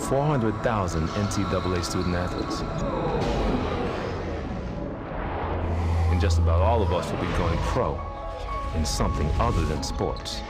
400,000 NCAA student athletes. And just about all of us will be going pro in something other than sports.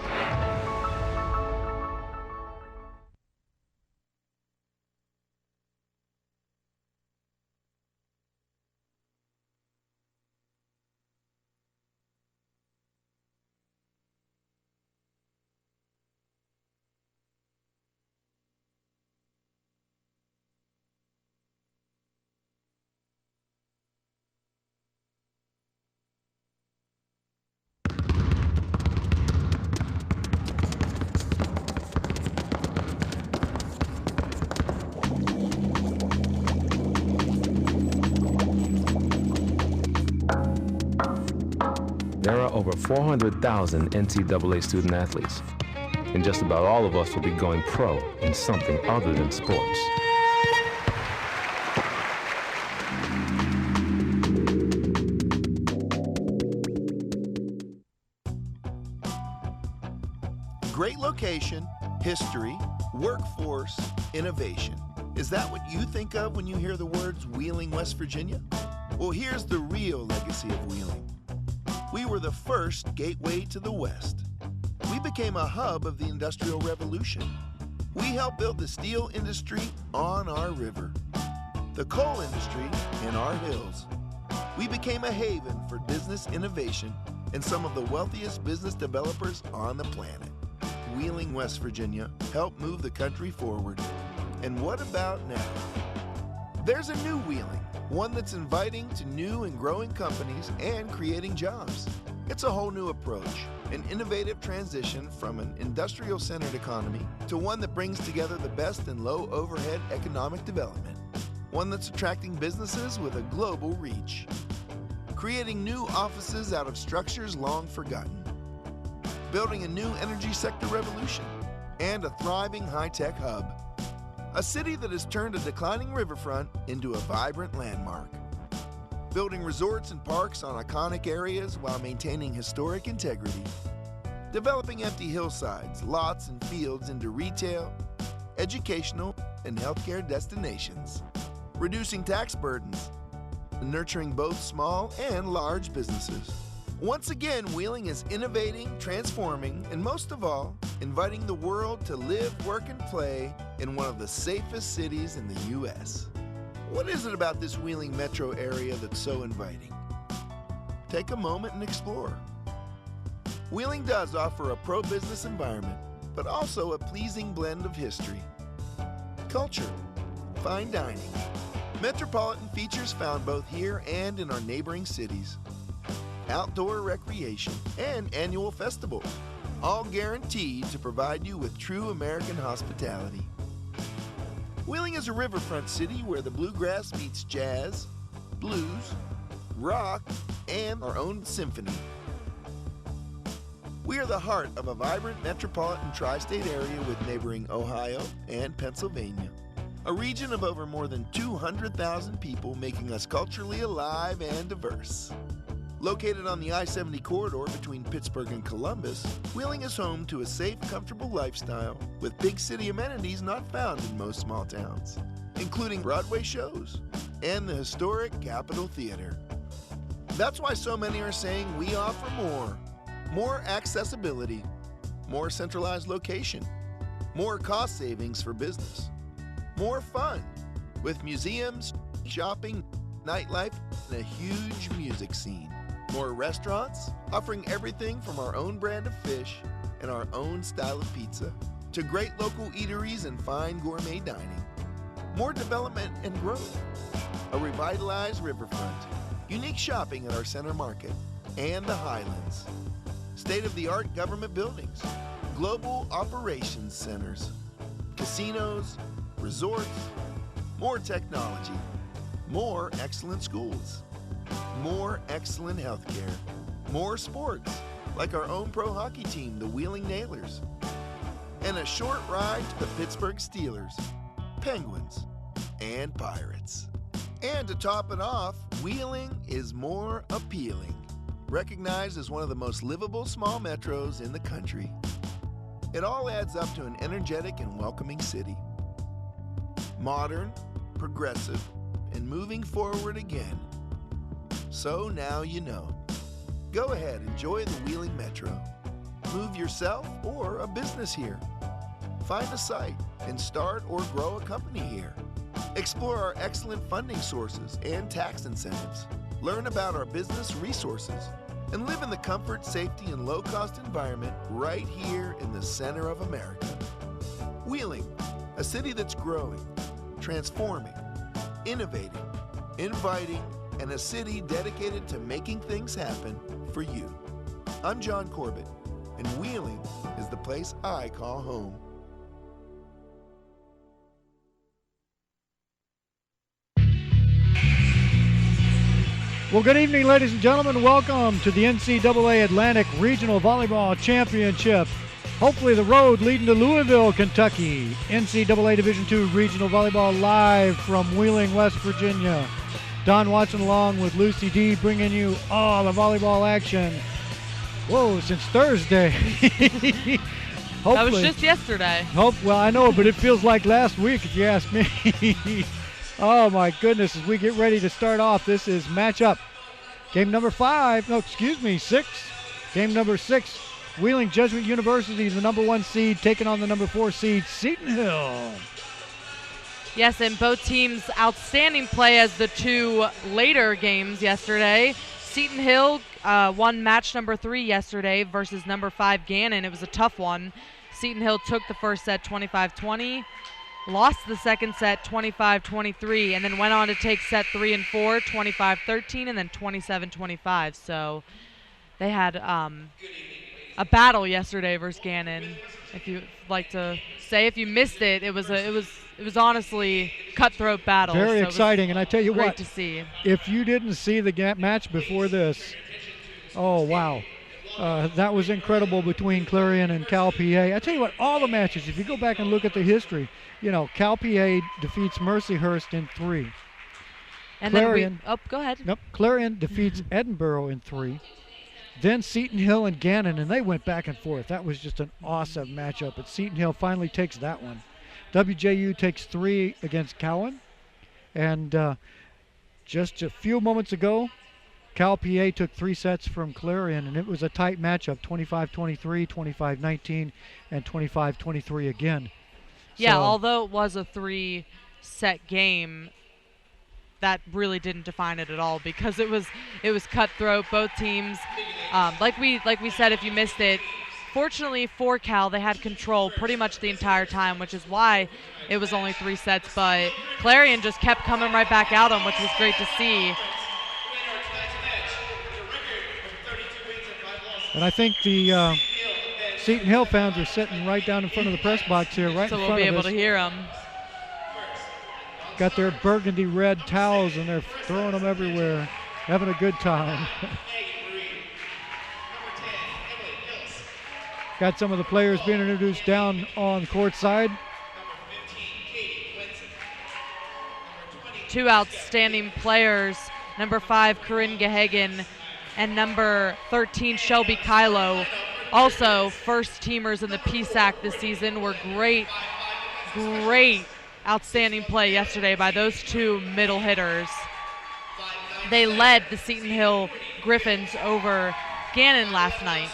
There are over 400,000 NCAA student athletes, and just about all of us will be going pro in something other than sports. Great location, history, workforce, innovation. Is that what you think of when you hear the words Wheeling, West Virginia? Well, here's the real legacy of Wheeling. We were the first gateway to the West. We became a hub of the Industrial Revolution. We helped build the steel industry on our river, the coal industry in our hills. We became a haven for business innovation and some of the wealthiest business developers on the planet. Wheeling, West Virginia helped move the country forward. And what about now? There's a new Wheeling, one that's inviting to new and growing companies and creating jobs. It's a whole new approach, an innovative transition from an industrial-centered economy to one that brings together the best in low-overhead economic development, one that's attracting businesses with a global reach, creating new offices out of structures long forgotten, building a new energy sector revolution, and a thriving high-tech hub. A city that has turned a declining riverfront into a vibrant landmark. Building resorts and parks on iconic areas while maintaining historic integrity. Developing empty hillsides, lots, and fields into retail, educational, and healthcare destinations. Reducing tax burdens, and nurturing both small and large businesses. Once again, Wheeling is innovating, transforming, and most of all, inviting the world to live, work, and play in one of the safest cities in the U.S. What is it about this Wheeling metro area that's so inviting? Take a moment and explore. Wheeling does offer a pro-business environment, but also a pleasing blend of history, culture, fine dining, metropolitan features found both here and in our neighboring cities, outdoor recreation, and annual festivals, all guaranteed to provide you with true American hospitality. Wheeling is a riverfront city where the bluegrass meets jazz, blues, rock, and our own symphony. We are the heart of a vibrant metropolitan tri-state area with neighboring Ohio and Pennsylvania, a region of over more than 200,000 people, making us culturally alive and diverse. Located on the I-70 corridor between Pittsburgh and Columbus, Wheeling is home to a safe, comfortable lifestyle with big city amenities not found in most small towns, including Broadway shows and the historic Capitol Theater. That's why so many are saying we offer more. More accessibility, more centralized location, more cost savings for business, more fun with museums, shopping, nightlife, and a huge music scene. More restaurants, offering everything from our own brand of fish and our own style of pizza to great local eateries and fine gourmet dining. More development and growth, a revitalized riverfront, unique shopping at our center market, and the Highlands. State-of-the-art government buildings, global operations centers, casinos, resorts, more technology, more excellent schools, more excellent healthcare, more sports, like our own pro hockey team, the Wheeling Nailers, and a short ride to the Pittsburgh Steelers, Penguins, and Pirates. And to top it off, Wheeling is more appealing, recognized as one of the most livable small metros in the country. It all adds up to an energetic and welcoming city. modern, progressive, and moving forward again. So now you know. Go ahead, enjoy the Wheeling Metro. Move yourself or a business here. Find a site and start or grow a company here. Explore our excellent funding sources and tax incentives. Learn about our business resources and live in the comfort, safety, and low-cost environment right here in the center of America. Wheeling, a city that's growing, transforming, innovating, inviting, and a city dedicated to making things happen for you. I'm John Corbett, and Wheeling is the place I call home. Well, good evening, ladies and gentlemen. Welcome to the NCAA Atlantic Regional Volleyball Championship. Hopefully the road leading to Louisville, Kentucky. NCAA Division II Regional Volleyball live from Wheeling, West Virginia. Don Watson along with Lucy D bringing you all the volleyball action. Whoa, since Thursday. That was just yesterday. Well, I know, but it feels like last week if you ask me. Oh, my goodness, as we get ready to start off, this is matchup. Game number 6. Game number 6, Wheeling Jesuit University, the number 1 seed, taking on the number 4 seed, Seton Hill. Yes, and both teams outstanding play as the two later games yesterday. Seton Hill won match number 3 yesterday versus number 5 Gannon. It was a tough one. Seton Hill took the first set 25-20. Lost the second set 25-23, and then went on to take set 3 and 4 25-13 and then 27-25. So they had a battle yesterday versus Gannon. If you like to say, if you missed it, it was honestly cutthroat battle. Very exciting, and I tell you what, great to see. If you didn't see the match before this, oh wow. That was incredible between Clarion and Cal PA. I tell you what, all the matches, if you go back and look at the history, Cal PA defeats Mercyhurst in 3. And Clarion, go ahead. Nope, Clarion defeats Edinburgh in 3. Then Seton Hill and Gannon, and they went back and forth. That was just an awesome matchup, but Seton Hill finally takes that one. WJU takes 3 against Cowan, and just a few moments ago, Cal PA took 3 sets from Clarion, and it was a tight matchup, 25-23, 25-19, and 25-23 again. Yeah, although it was a 3-set game, that really didn't define it at all because it was cutthroat. Both teams, like we said, if you missed it, fortunately for Cal, they had control pretty much the entire time, which is why it was only 3 sets. But Clarion just kept coming right back at them, which was great to see. And I think the Seton Hill fans are sitting right down in front of the press box here, right in front of us. So we'll be able to hear them. Got their burgundy red towels, and they're throwing them everywhere, having a good time. Got some of the players being introduced down on court side. 2 outstanding players, number 5 Corinne Gehagen and number 13 Shelby Kylo. Also first teamers in the PSAC this season. Were great outstanding play yesterday by those 2 middle hitters. They led the Seton Hill Griffins over Gannon last night.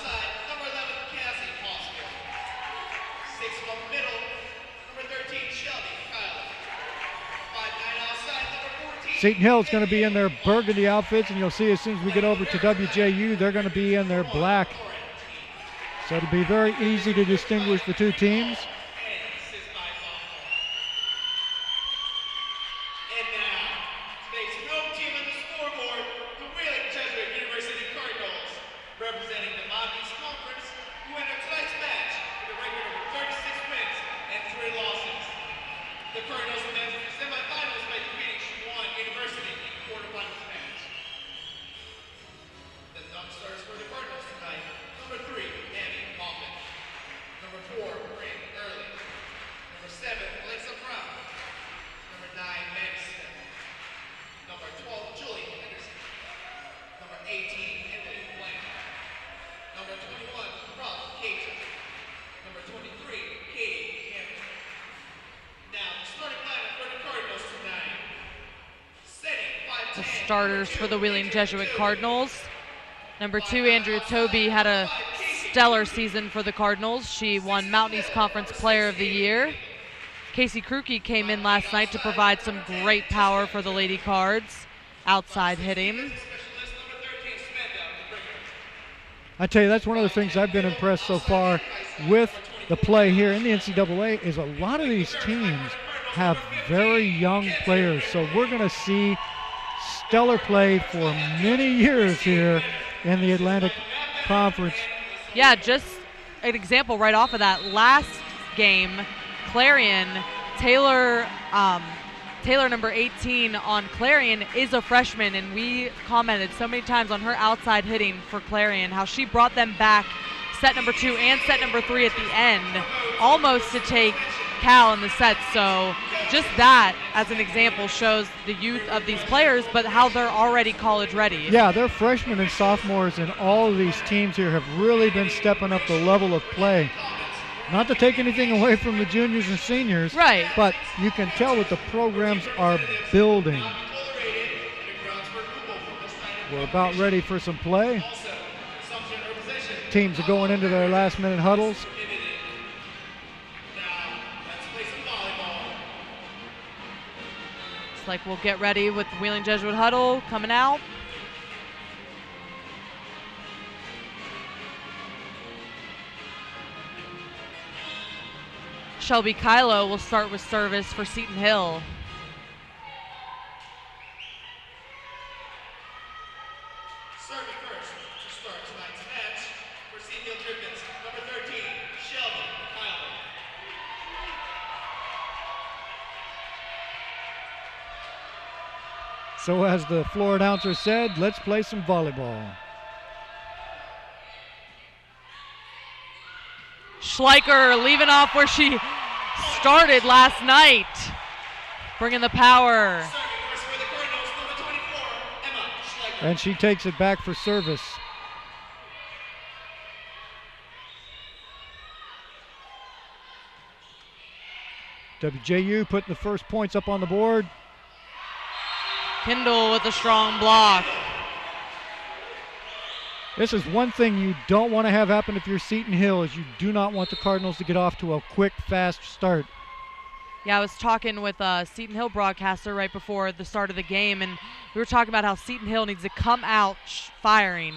Seton Hill is going to be in their burgundy outfits, and you'll see as soon as we get over to WJU, they're going to be in their black. So it'll be very easy to distinguish the 2 teams. starters for the Wheeling Jesuit Cardinals. Number 2, Andrea Toby, had a stellar season for the Cardinals. She won Mountain East Conference Player of the Year. Casey Krukey came in last night to provide some great power for the Lady Cards, outside hitting. I tell you, that's one of the things I've been impressed so far with the play here in the NCAA is a lot of these teams have very young players. So we're going to see stellar play for many years here in the Atlantic Conference. Yeah, just an example right off of that. Last game, Clarion, Taylor number 18 on Clarion is a freshman, and we commented so many times on her outside hitting for Clarion, how she brought them back set number 2 and set number 3 at the end, almost to take Cal in the set. So just that, as an example, shows the youth of these players, but how they're already college ready. Yeah, they're freshmen and sophomores, and all of these teams here have really been stepping up the level of play. Not to take anything away from the juniors and seniors, right, but you can tell that the programs are building. We're about ready for some play. Teams are going into their last-minute huddles. It's like we'll get ready with the Wheeling Jesuit huddle coming out. Shelby Kylo will start with service for Seton Hill. Serving first to start tonight's match for Seton Hill Dragons, number 13, Shelby Kylo. So as the floor announcer said, let's play some volleyball. Schleicher leaving off where she started last night, bringing the power. And she takes it back for service. WJU putting the first points up on the board. Kendall with a strong block. This is one thing you don't want to have happen if you're Seton Hill, is you do not want the Cardinals to get off to a quick, fast start. Yeah, I was talking with a Seton Hill broadcaster right before the start of the game, and we were talking about how Seton Hill needs to come out firing.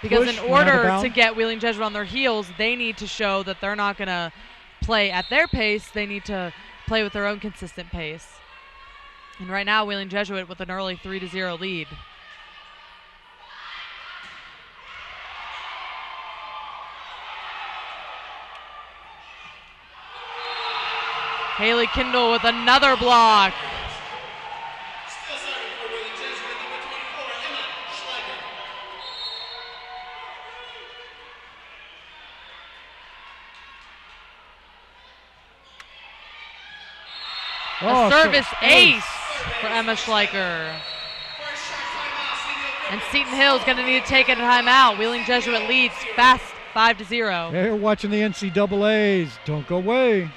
Because in order to get Wheeling Jesuit on their heels, they need to show that they're not going to play at their pace. They need to play with their own consistent pace. And right now, Wheeling Jesuit with an early 3-0 lead. Haley Kendall with another block. Still serving for Wheeling Jesuit, number 24, Emma Schleicher. A service ace for Emma Schleicher. First shot timeout, Seton Hill. And Seton Hill is going to need to take a timeout. Wheeling Jesuit leads fast 5-0. They're watching the NCAAs. Don't go away.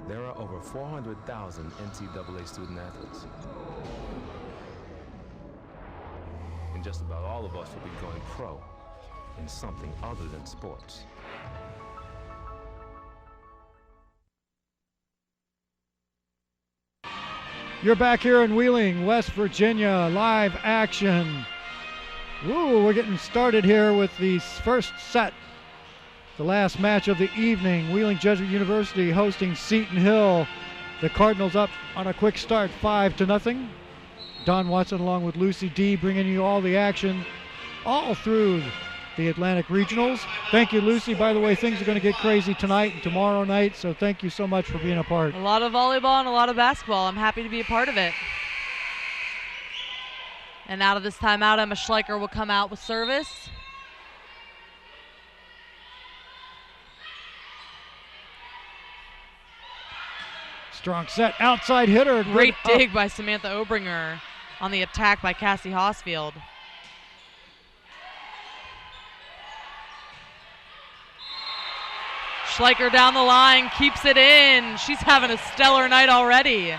There are over 400,000 NCAA student athletes. And just about all of us will be going pro in something other than sports. You're back here in Wheeling, West Virginia, live action. Ooh, we're getting started here with the first set. The last match of the evening, Wheeling Jesuit University hosting Seton Hill. The Cardinals up on a quick start, 5-0. Don Watson along with Lucy D bringing you all the action all through the Atlantic Regionals. Thank you, Lucy. By the way, things are going to get crazy tonight and tomorrow night, so thank you so much for being a part. A lot of volleyball and a lot of basketball. I'm happy to be a part of it. And out of this timeout, Emma Schleicher will come out with service. Strong set, outside hitter. Great Good dig by Samantha Obringer on the attack by Cassie Hosfield. Schleicher down the line, keeps it in. She's having a stellar night already.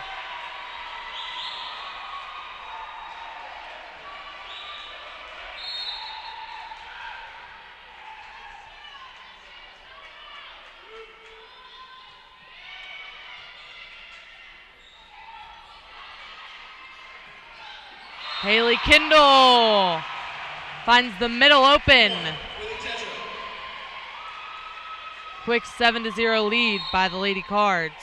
Haley Kindle finds the middle open. Quick 7-0 lead by the Lady Cards.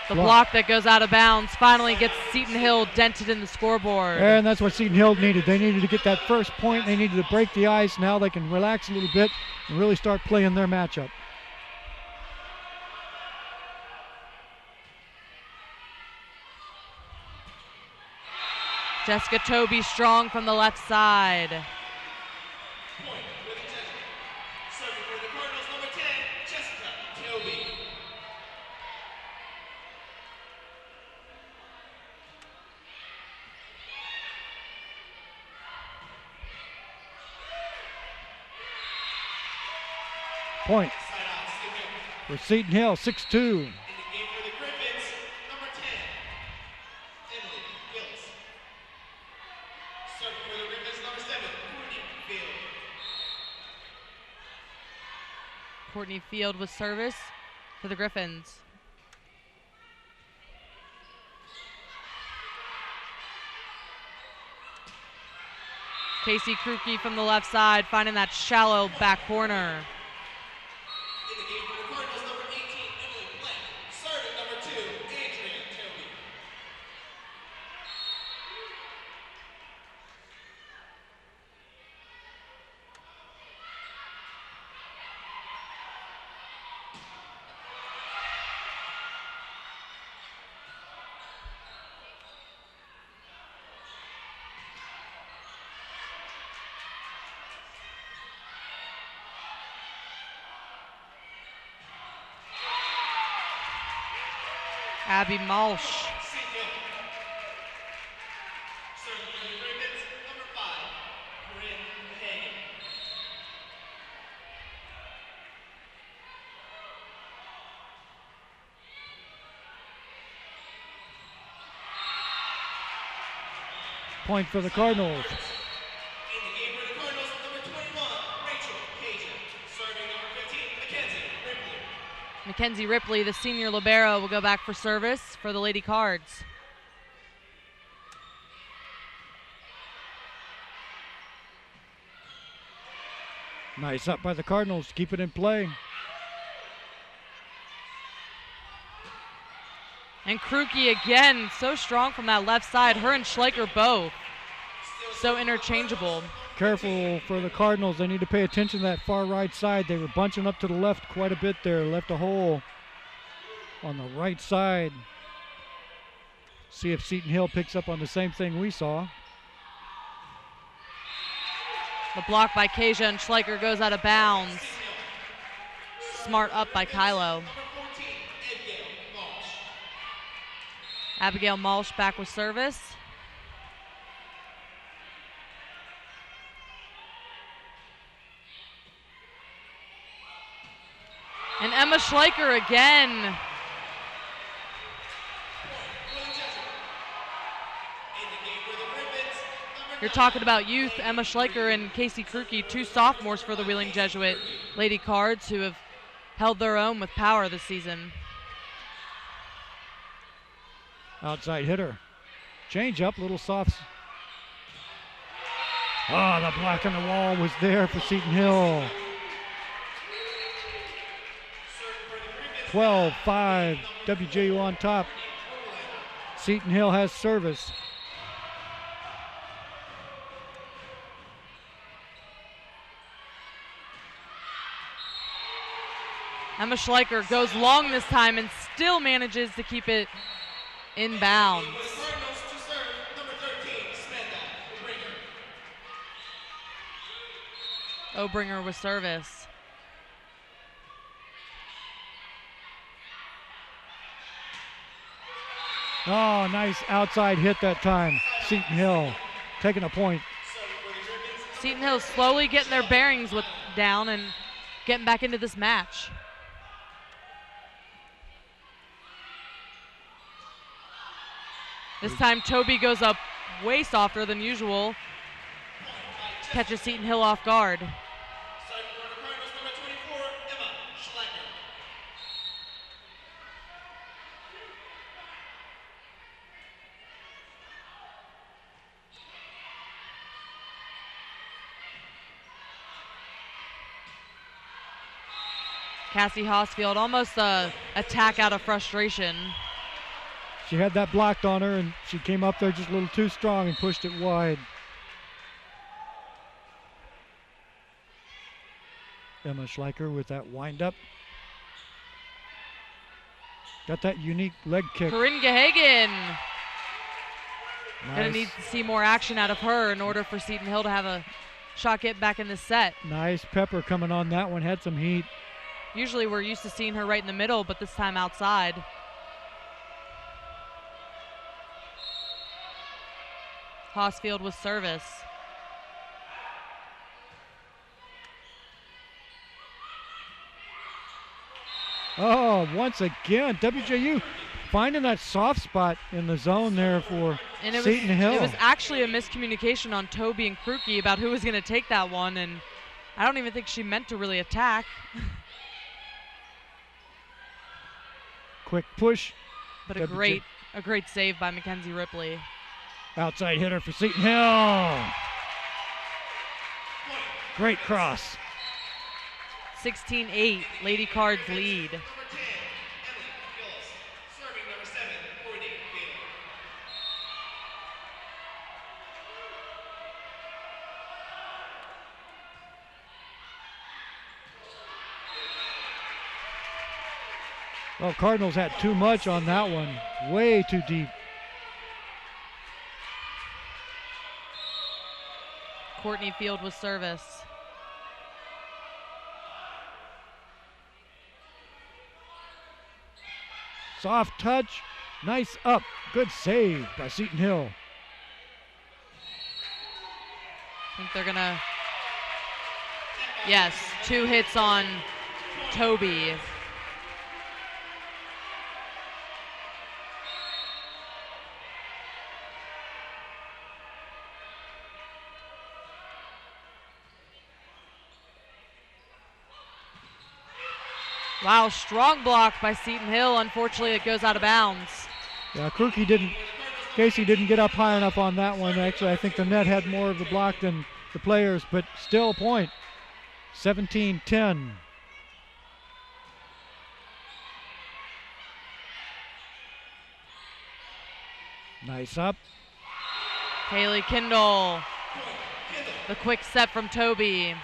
The block that goes out of bounds finally gets Seton Hill dented in the scoreboard. And that's what Seton Hill needed. They needed to get that first point. They needed to break the ice. Now they can relax a little bit and really start playing their matchup. Jessica Toby strong from the left side. Point for the Jesuit. Serving for the Cardinals, number 10, Jessica Toby. Point Side out, Seton Hill. for Seton Hill, 6-2. In the game for the Griffins, number 10, Emily Gillis. Serving for the Griffins, number 7, Courtney Field. Courtney Field with service for the Griffins. Casey Krukey from the left side finding that shallow back corner. In the game for the Cardinals, number 18, Emily Blank. Serving number 2, Adrian Toby. Abby Malsh. Seton Hill. Serving for the Griffins, number 5, Corinne Hagen. Point for the Cardinals. In the game for the Cardinals, number 21, Rachel Cajun. Serving number 15, Mackenzie Ripley. Mackenzie Ripley, the senior libero, will go back for service for the Lady Cards. Nice up by the Cardinals to keep it in play. And Krukey again, so strong from that left side. Her and Schleicher both so interchangeable. Careful for the Cardinals. They need to pay attention to that far right side. They were bunching up to the left quite a bit there. Left a hole on the right side. See if Seton Hill picks up on the same thing we saw. The block by Kasia and Schleicher goes out of bounds. Smart up by Kylo. Number 14, Abigail Walsh. Abigail Malsh back with service. And Emma Schleicher again. You're talking about youth. Emma Schleicher and Casey Krukey, two sophomores for the Wheeling Jesuit Lady Cards who have held their own with power this season. Outside hitter. Change up, little soft. Oh, the block on the wall was there for Seton Hill. 12-5, WJU on top. Seton Hill has service. Emma Schleicher goes long this time and still manages to keep it in bounds. For the Cardinals to serve, number 13, Smenda Obringer with service. Oh, nice outside hit that time. Seton Hill taking a point. Seton Hill slowly getting their bearings down and getting back into this match. This time Toby goes up way softer than usual. Catches Seton Hill off guard. Cassie Hosfield almost a attack out of frustration. She had that blocked on her, and she came up there just a little too strong and pushed it wide. Emma Schleicher with that wind up. Got that unique leg kick. Corinne Gehagen. Nice. Gonna need to see more action out of her in order for Seton Hill to have a shot get back in this set. Nice pepper coming on that one, had some heat. Usually we're used to seeing her right in the middle, but this time outside. Hosfield with service. Oh, once again, WJU finding that soft spot in the zone there for Seton Hill. It was actually a miscommunication on Toby and Krukey about who was going to take that one, and I don't even think she meant to really attack. Quick push. But a great save by Mackenzie Ripley. Outside hitter for Seton Hill. Great cross. 16-8, Lady Cards lead. Well, Cardinals had too much on that one. Way too deep. Courtney Field with service. Soft touch. Nice up. Good save by Seton Hill. I think they're going to... Yes, 2 hits on Toby. Wow, strong block by Seton Hill. Unfortunately, it goes out of bounds. Yeah, Casey didn't get up high enough on that one. Actually, I think the net had more of the block than the players, but still a point. 17-10. Nice up. Haley Kindle. The quick set from Toby.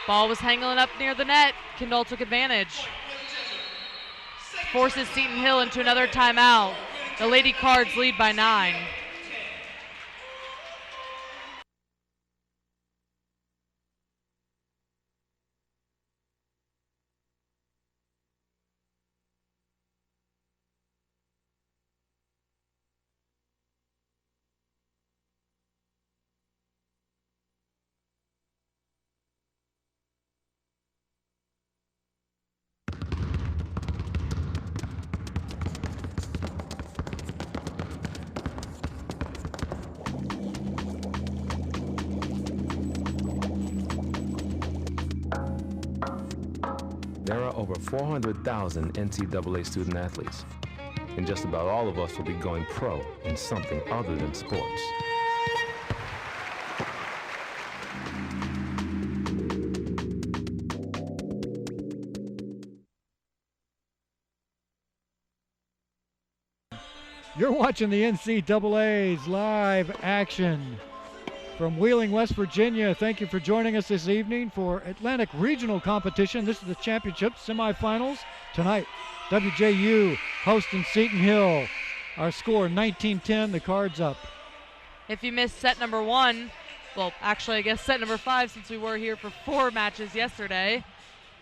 Ball was hanging up near the net. Kindle took advantage. Forces Seton Hill into another timeout. The Lady Cards lead by 9. There are over 400,000 NCAA student athletes, and just about all of us will be going pro in something other than sports. You're watching the NCAA's live action. from Wheeling, West Virginia. Thank you for joining us this evening for Atlantic Regional Competition. This is the championship semifinals tonight. WJU hosting Seton Hill. Our score 19-10, the card's up. If you missed set number 1, well, actually I guess set number 5 since we were here for 4 matches yesterday,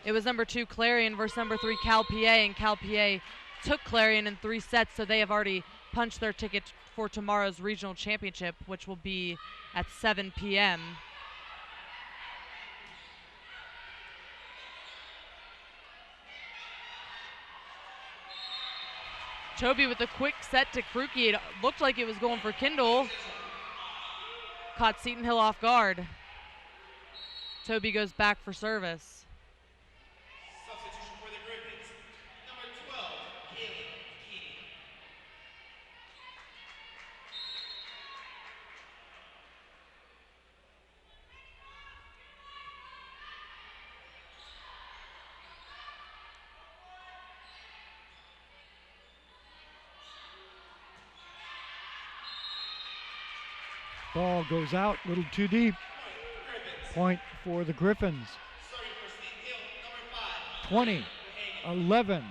it was number 2 Clarion versus number 3 Cal PA, and Cal PA took Clarion in 3 sets, so they have already punched their ticket for tomorrow's regional championship, which will be at 7 p.m. Toby with a quick set to Kruki. It looked like it was going for Kindle. Caught Seton Hill off guard. Toby goes back for service. Substitution for the Griffins, number 12, Kaylee Keeney. Ball goes out, a little too deep. Point for the Griffins. Starting for Seton Hill, number 5, 20-11.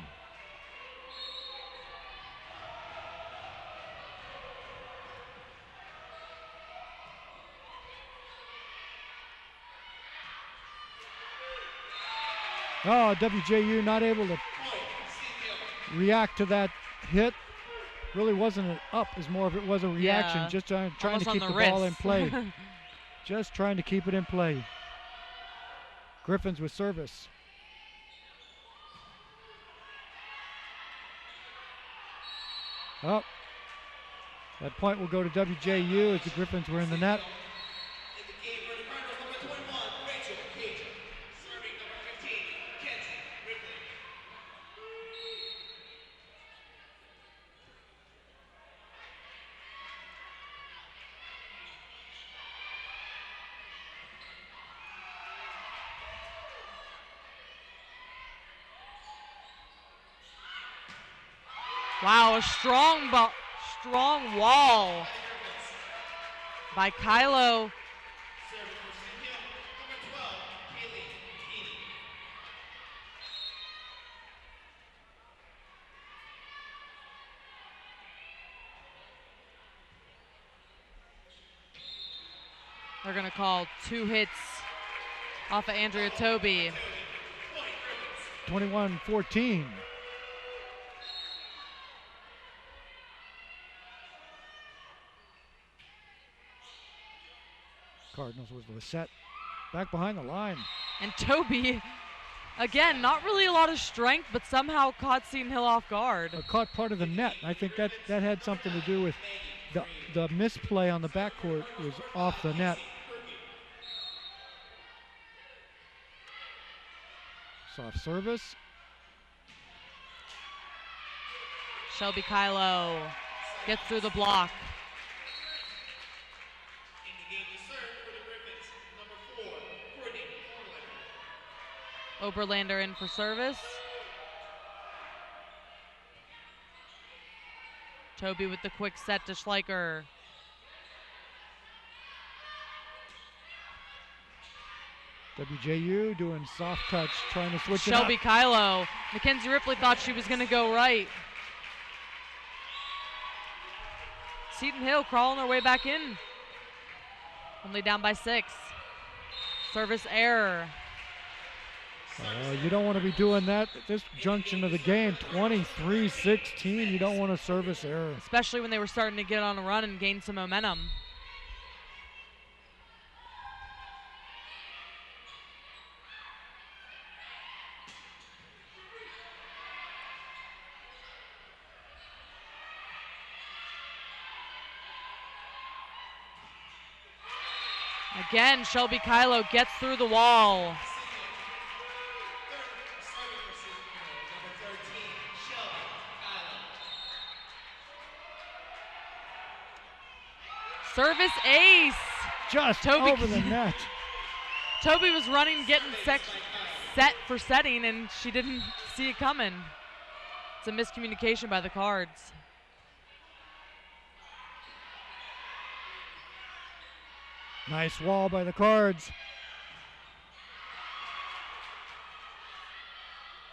Oh, WJU not able to react to that hit. Really wasn't an up, as more of it was a reaction. Yeah, just trying to almost on keep the the ball in wrist. play. Just trying to keep it in play. Griffins with service. Oh, that point will go to WJU as the Griffins were in the net. in the game for the Cardinals, number 21, Rachel Cajun. Serving number 15, Kenzie Ripley. Wow, a strong wall by Kylo. Serving for Seton Hill, number 12, Kaylee Keeney. They're going to call 2 hits off of Andrea Toby. 21-14. Cardinals was set back behind the line. And Toby, again, not really a lot of strength, but somehow caught Seton Hill off guard. Caught part of the net. I think that had something to do with the misplay on the backcourt was off the net. Soft service. Shelby Kylo gets through the block. In the game to serve for the Griffins, number 4, Courtney Oberlander. Oberlander in for service. Toby with the quick set to Schleicher. WJU doing soft touch, trying to switch Shelby it up. Kylo. Mackenzie Ripley thought she was going to go right. Seton Hill crawling their way back in. Only down by 6. Service error. You don't want to be doing that at this junction of the game. 23-16, you don't want a service error. Especially when they were starting to get on a run and gain some momentum. Again, Shelby Kylo gets through the wall. Serving for Seton Hill, number 13, Shelby Kylo. Service ace. Just Toby- over the net. Toby was running, getting set for setting, and she didn't see it coming. It's a miscommunication by the Cards. Nice wall by the Cards.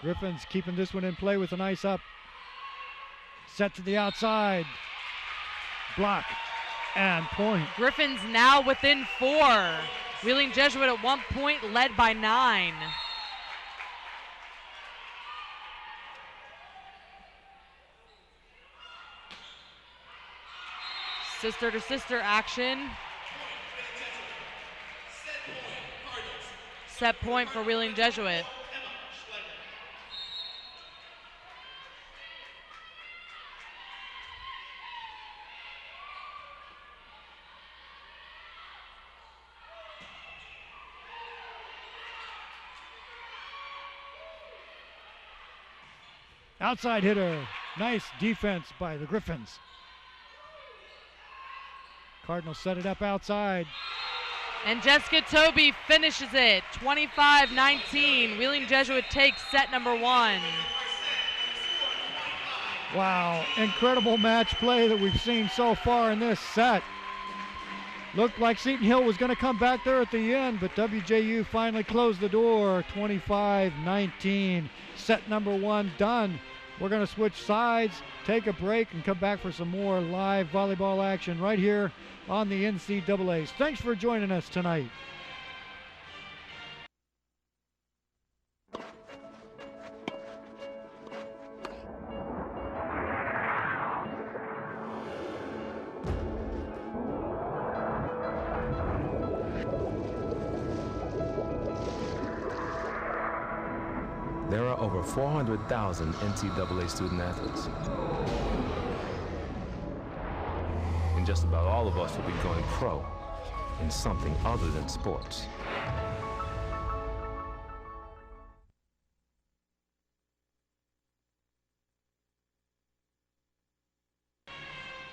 Griffins keeping this one in play with a nice up. Set to the outside. Block and point. Griffins now within 4. Wheeling Jesuit at one point led by 9. Sister to sister action. Set point for Wheeling Jesuit. Outside hitter. Nice defense by the Griffins. Cardinals set it up outside. And Jessica Toby finishes it, 25-19. Wheeling Jesuit takes set number 1. Wow, incredible match play that we've seen so far in this set. Looked like Seton Hill was going to come back there at the end, but WJU finally closed the door, 25-19. Set number 1 done. We're going to switch sides, take a break, and come back for some more live volleyball action right here on the NCAAs. Thanks for joining us tonight. There are over 400,000 NCAA student athletes. And just about all of us will be going pro in something other than sports.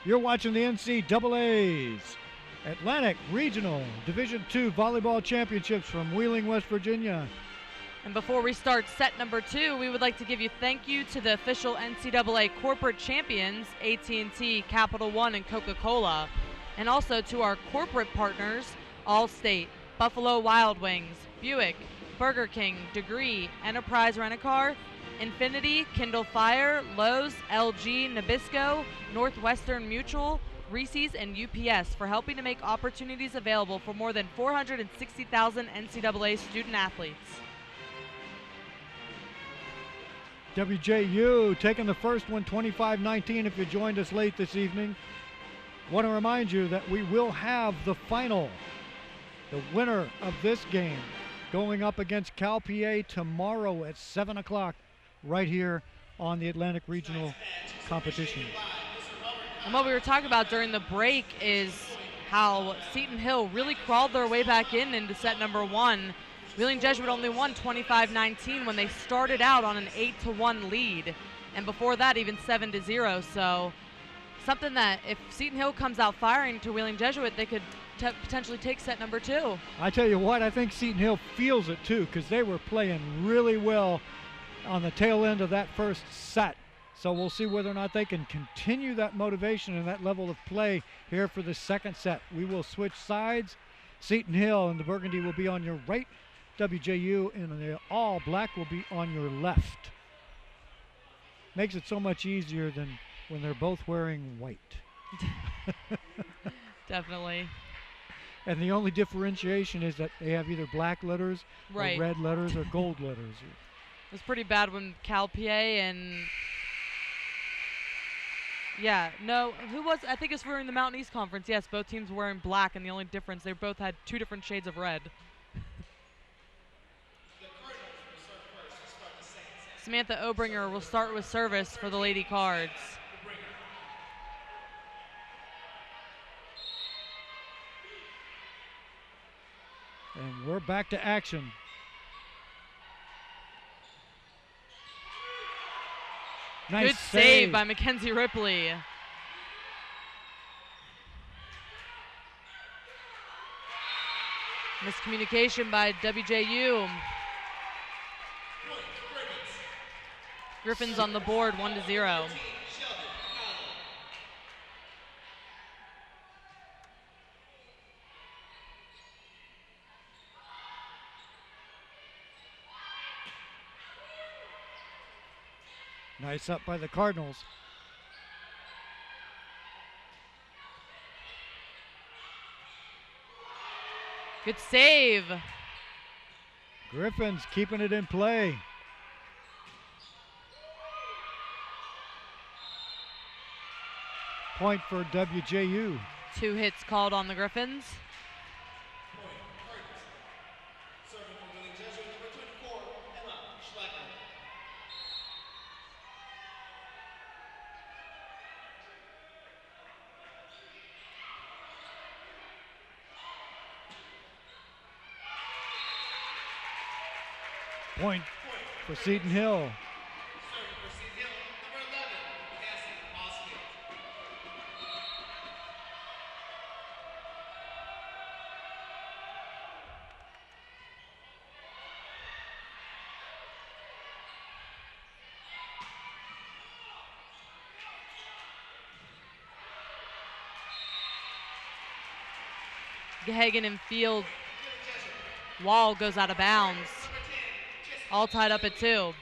You're watching the NCAA's Atlantic Regional Division II Volleyball Championships from Wheeling, West Virginia. And before we start set number 2, we would like to give you thank you to the official NCAA corporate champions, AT&T, Capital One, and Coca-Cola, and also to our corporate partners, Allstate, Buffalo Wild Wings, Buick, Burger King, Degree, Enterprise Rent-A-Car, Infinity, Kindle Fire, Lowe's, LG, Nabisco, Northwestern Mutual, Reese's, and UPS for helping to make opportunities available for more than 460,000 NCAA student athletes. WJU taking the first one, 25-19. If you joined us late this evening, want to remind you that we will have the final. The winner of this game going up against Cal PA tomorrow at 7 o'clock right here on the Atlantic Regional competition. And what we were talking about during the break is how Seton Hill really crawled their way back into set number 1. Wheeling Jesuit only won 25-19 when they started out on an 8-1 lead, and before that even 7-0. So something that if Seton Hill comes out firing to Wheeling Jesuit, they could potentially take set number 2. I tell you what, I think Seton Hill feels it too, because they were playing really well on the tail end of that first set. So we'll see whether or not they can continue that motivation and that level of play here for the second set. We will switch sides. Seton Hill and the burgundy will be on your right. WJU and the all black will be on your left. Makes it so much easier than when they're both wearing white. Definitely. And the only differentiation is that they have either black letters, right, or red letters, or gold letters. It was pretty bad when Cal PA and who was, I think it's during the Mountain East Conference. Yes, both teams were wearing black, and the only difference, they both had 2 different shades of red. Samantha Obringer will start with service for the Lady Cards. And we're back to action. Nice Good save by Mackenzie Ripley. Miscommunication by WJU. Griffins on the board, 1-0. Nice up by the Cardinals. Good save. Griffins keeping it in play. Point for WJU. 2 hits called on the Griffins. Serving for winning Jesuit number 24, Emma Schlecker. Point for Seton Hill. Serving for Seton Hill, number 11, Cassie Osfield. Hagen in field. Wall goes out of bounds. All tied up at 2.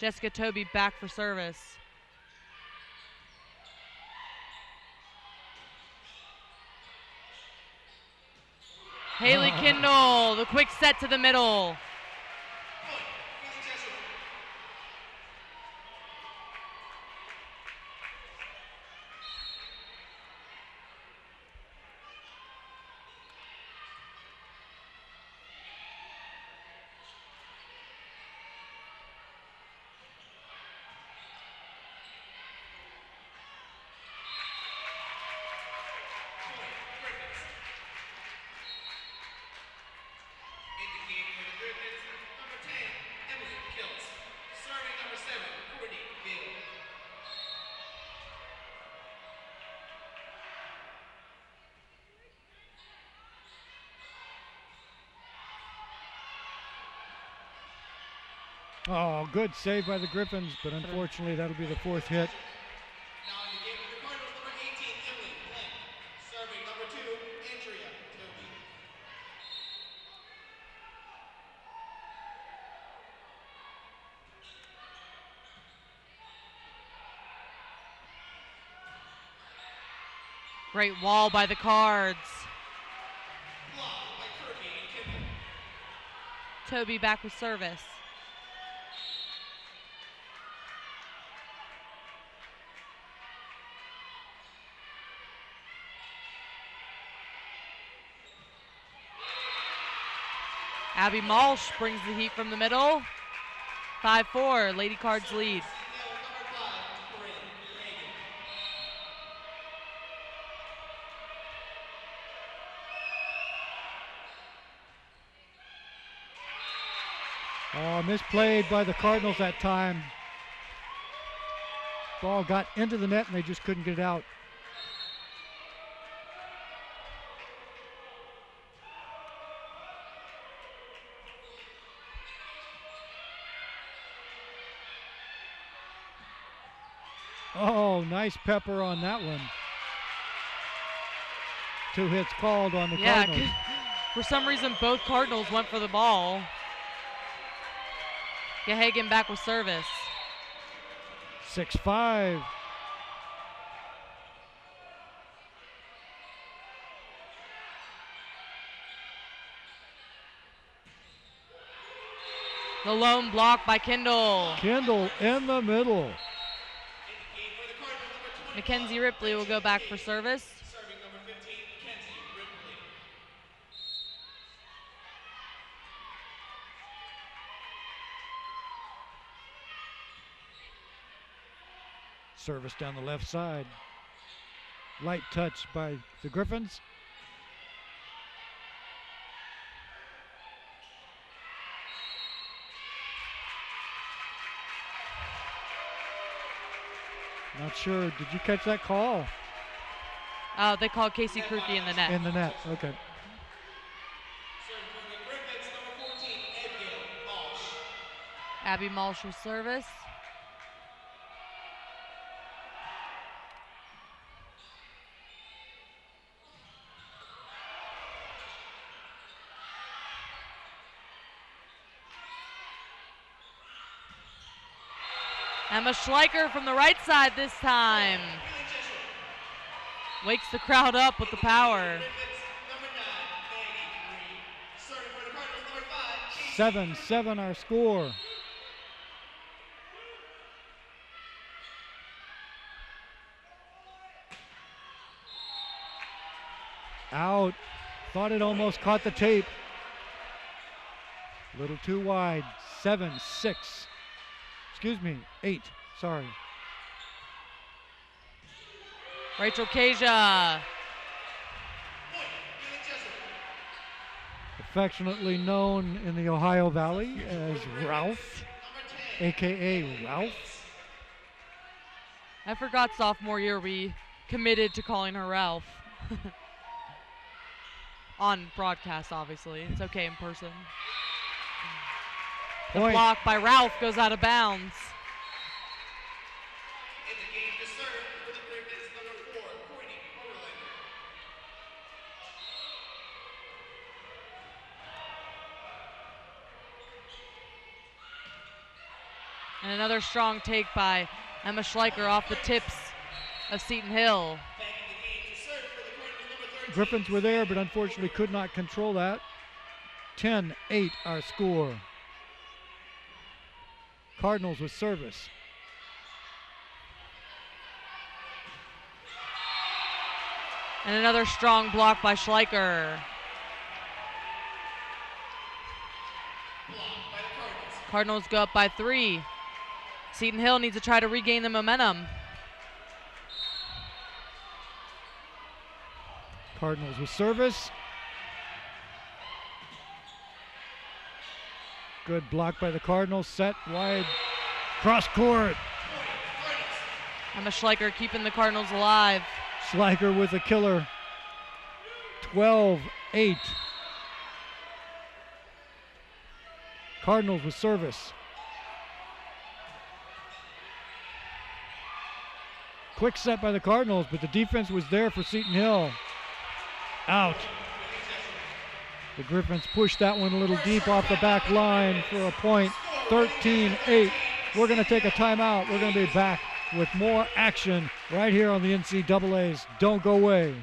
Jessica Toby back for service. Haley Kindle, the quick set to the middle. Indicating for the Griffins, number 10, Emily Kiltz. Serving number 7, Courtney Bill. Oh, good save by the Griffins, but unfortunately that'll be the 4th hit. Now in the game for the Cardinals, number 18, Emily Blank. Serving number 2, Andrea Toby. Great wall by the Cards. Blocked by Kirby and Kimball. Toby back with service. Abby Malsh brings the heat from the middle. 5-4, Lady Cards lead. Seton Hill, number 5, Corinne Reagan. Oh, misplayed by the Cardinals that time. Ball got into the net and they just couldn't get it out. Oh, nice pepper on that one. 2 hits called on the Cardinals. Yeah, for some reason both Cardinals went for the ball. Gehagen back with service. 6-5. The lone block by Kindle. Kindle in the middle. In the game for the Cardinals, number 20, Mackenzie Ripley will go back for service. serving number 15, Mackenzie Ripley. Service down the left side. Light touch by the Griffins. Not sure. Did you catch that call? They called Casey Krupke in the net. In the net. Okay. Serving for the Griffins, number 14, Abigail Walsh. Abby Malsh with service. Emma Schleicher from the right side this time. Wakes the crowd up with the power. 7-7 our score. Out. Thought it almost caught the tape. A little too wide. 7-6. Excuse me, 8. Sorry. Rachel Kasia. Affectionately known in the Ohio Valley as Ralph, aka Ralph. I forgot sophomore year we committed to calling her Ralph. On broadcast, obviously. It's okay in person. The Point. block by Ralph goes out of bounds. In the game to serve for the Griffins, number 4, Courtney Overlander. And another strong take by Emma Schleicher off the tips of Seton Hill. Back in the game to serve for the Griffins, number 13. Griffins were there, but unfortunately could not control that. 10-8 our score. Cardinals with service. And another strong block by Schleicher. Cardinals go up by 3. Seton Hill needs to try to regain the momentum. Cardinals with service. Good block by the Cardinals. Set wide. Cross court. Emma Schleicher keeping the Cardinals alive. Schleicher with a killer. 12-8. Cardinals with service. Quick set by the Cardinals, but the defense was there for Seton Hill. Out. The Griffins pushed that one a little deep off the back line for a point. 13-8. We're going to take a timeout. We're going to be back with more action right here on the NCAAs. Don't go away.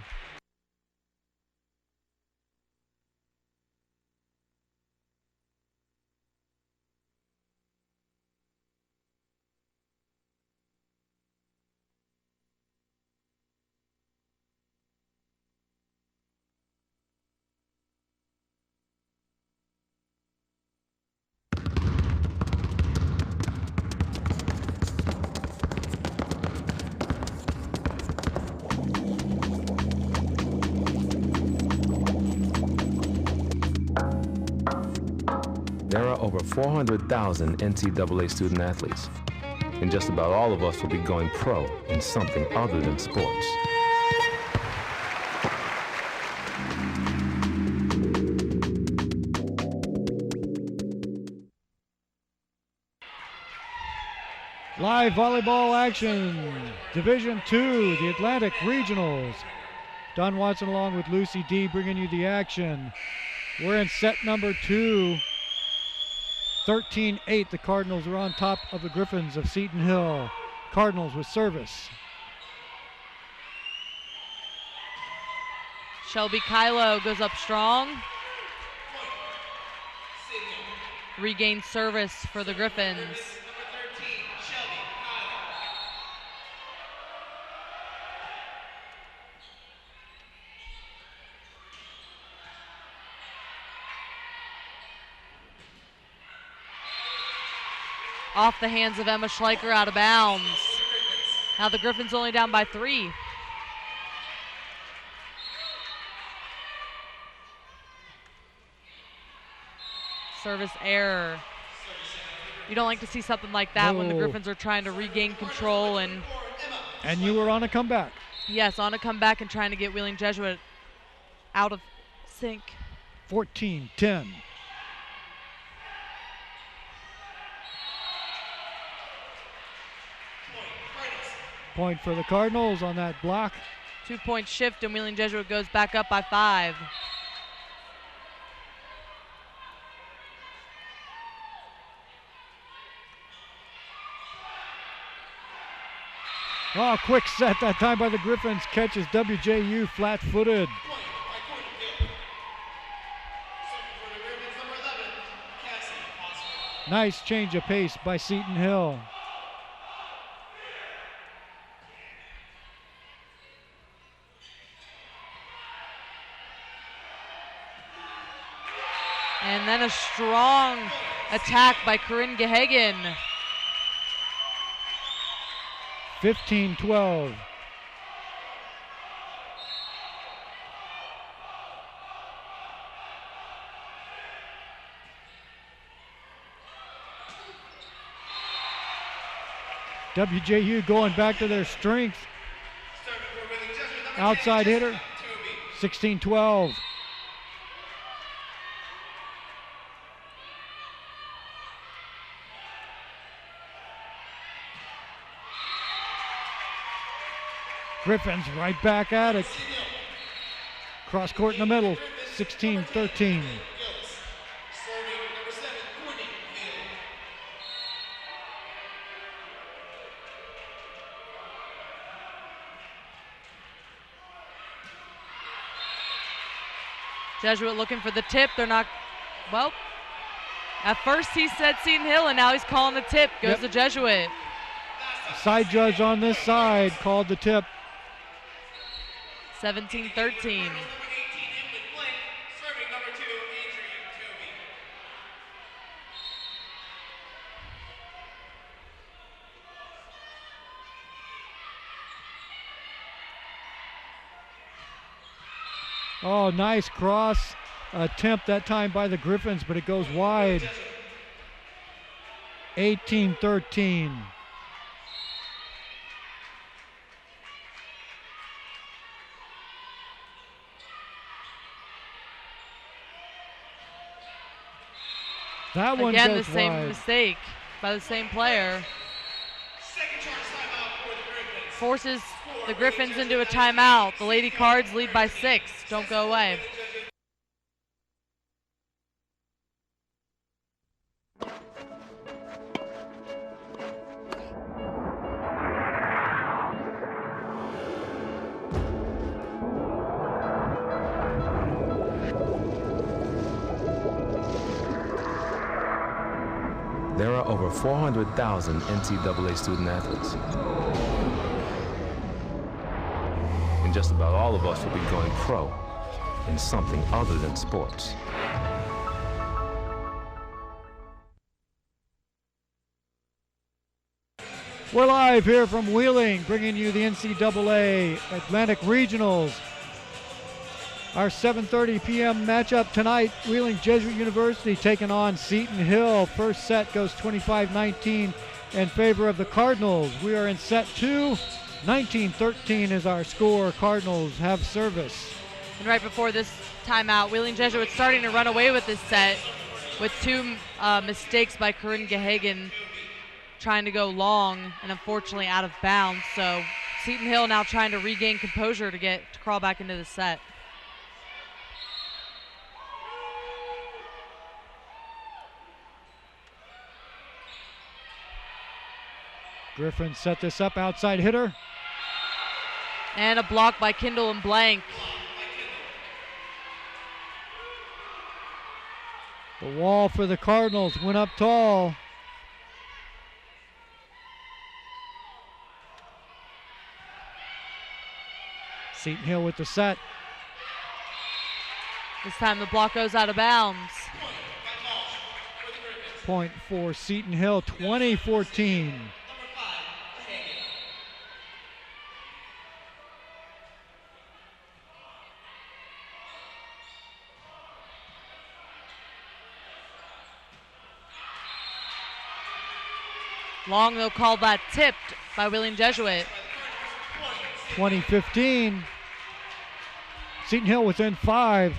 There are over 400,000 NCAA student athletes, and just about all of us will be going pro in something other than sports. Live volleyball action. Division II, the Atlantic Regionals. Don Watson along with Lucy D bringing you the action. We're in set number 2. 13-8, the Cardinals are on top of the Griffins of Seton Hill. Cardinals with service. Shelby Kylo goes up strong. Regains service for the Griffins. Off the hands of Emma Schleicher, out of bounds. Now the Griffins only down by 3. Service error. You don't like to see something like that when the No. Griffins are trying to regain control and You were on a comeback. yes, on a comeback and trying to get Wheeling Jesuit out of sync. 14-10. Point for the Cardinals on that block. 2-point shift and Wheeling Jesuit goes back up by 5. Oh, quick set that time by the Griffins. Catches WJU flat-footed. Nice change of pace by Seton Hill. And then a strong attack by Corinne Gehagen. 15-12. WJU going back to their strength. Outside hitter. 16-12. Griffins right back at it. Cross court in the middle, 16-13. Jesuit looking for the tip. They're not, well, at first he said Seton Hill, and now he's calling the tip. Goes the Jesuit. Side judge on this side called the tip. 17-13. Oh, nice cross attempt that time by the Griffins, but it goes wide. 18-13. That one again, goes the same wide. mistake by the same player. Forces the Griffins into a timeout. The Lady Cards lead by 6. Don't go away. There are over 400,000 NCAA student athletes. And just about all of us will be going pro in something other than sports. We're live here from Wheeling, bringing you the NCAA Atlantic Regionals. Our 7:30 p.m. matchup tonight, Wheeling Jesuit University taking on Seton Hill. First set goes 25-19 in favor of the Cardinals. We are in set 2. 19-13 is our score. Cardinals have service. And right before this timeout, Wheeling Jesuit starting to run away with this set with 2 mistakes by Corinne Gehagen, trying to go long and unfortunately out of bounds. So Seton Hill now trying to regain composure to crawl back into the set. Griffin set this up, outside hitter. And a block by Kindle and Blank. The wall for the Cardinals went up tall. Seton Hill with the set. This time the block goes out of bounds. Point for Seton Hill, 20-14. Long, they'll call that tipped by Wheeling Jesuit. 20-15. Seton Hill within 5.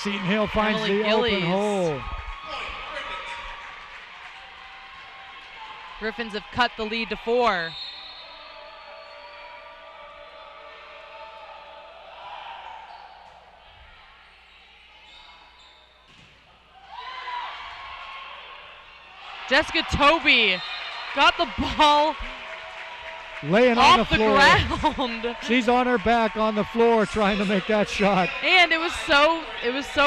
Seton Hill finds Emily the Gillies. open hole. Griffins have cut the lead to 4. Jessica Toby got the ball laying on the off the floor. ground. She's on her back on the floor trying to make that shot. And it was so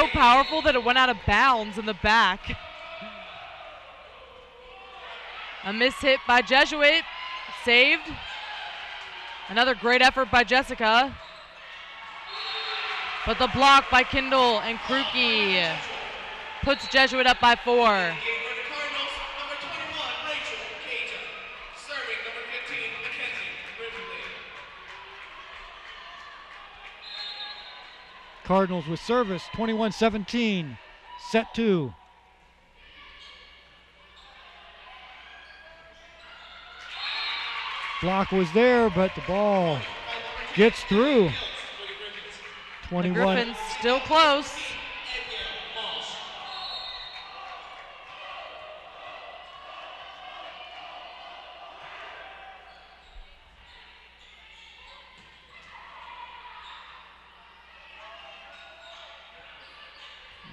powerful that it went out of bounds in the back. A miss hit by Jesuit. Saved. Another great effort by Jessica. But the block by Kindle and Kruki puts Jesuit up by 4. Cardinals, number 21, Rachel Cajun. Serving number 15, Mackenzie Ripley. Cardinals with service, 21-17, set 2. Block was there, but the ball gets through. The 21. Griffins still close.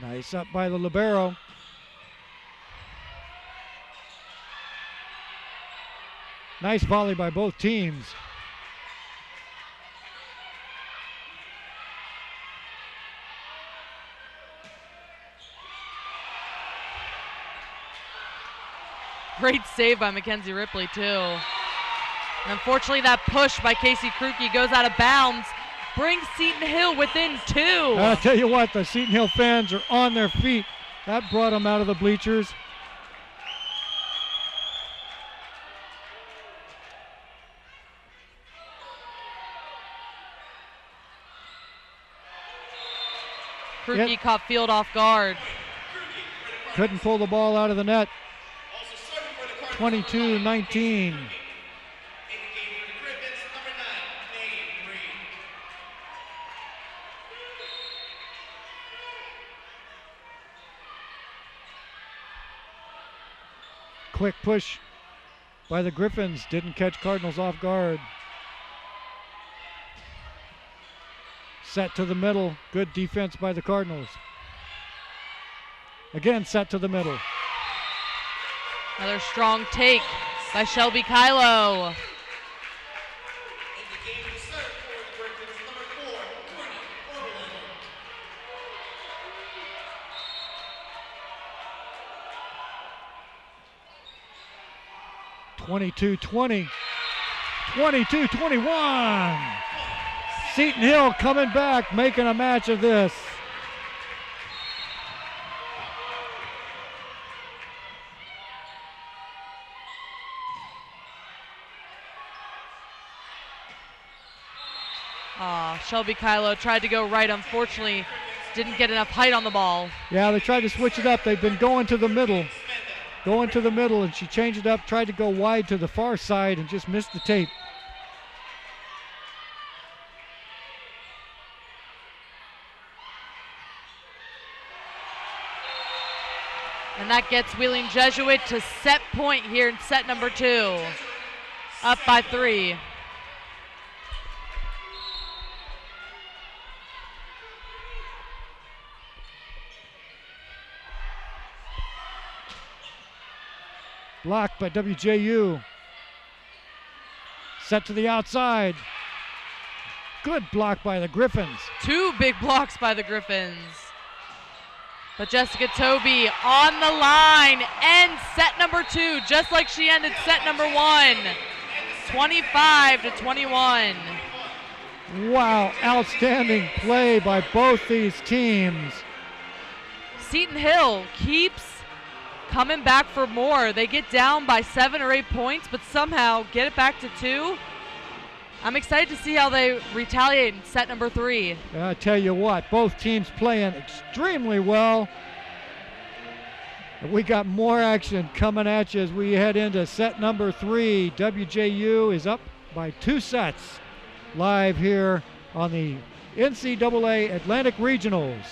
Nice up by the libero. Nice volley by both teams. Great save by Mackenzie Ripley, too. And unfortunately, that push by Casey Kruki goes out of bounds. Brings Seton Hill within 2. I'll tell you what, the Seton Hill fans are on their feet. That brought them out of the bleachers. Kruki caught field off guard. Couldn't pull the ball out of the net. Also serving for the Cardinals, 22-19. in the game for the Griffins, number 9, Megan Reed. Quick push by the Griffins. Didn't catch Cardinals off guard. Set to the middle. Good defense by the Cardinals. Again, set to the middle. Another strong take by Shelby Kylo. In the game to serve for the Griffins, number 4, Courtney Oberlander. 22-20. 22-21. Seton Hill coming back, making a match of this. Shelby Kylo tried to go right. Unfortunately, didn't get enough height on the ball. Yeah, they tried to switch it up. They've been going to the middle. Going to the middle, and she changed it up, tried to go wide to the far side and just missed the tape. And that gets Wheeling Jesuit to set point here in set number 2. Up by 3. Blocked by WJU. Set to the outside. Good block by the Griffins. 2 big blocks by the Griffins. But Jessica Toby on the line ends set number 2, just like she ended set number 1. 25-21. Wow, outstanding play by both these teams. Seton Hill keeps coming back for more. They get down by 7 or 8 points, but somehow get it back to 2. I'm excited to see how they retaliate in set number 3. I tell you what, both teams playing extremely well. We got more action coming at you as we head into set number 3. WJU is up by 2 sets live here on the NCAA Atlantic Regionals.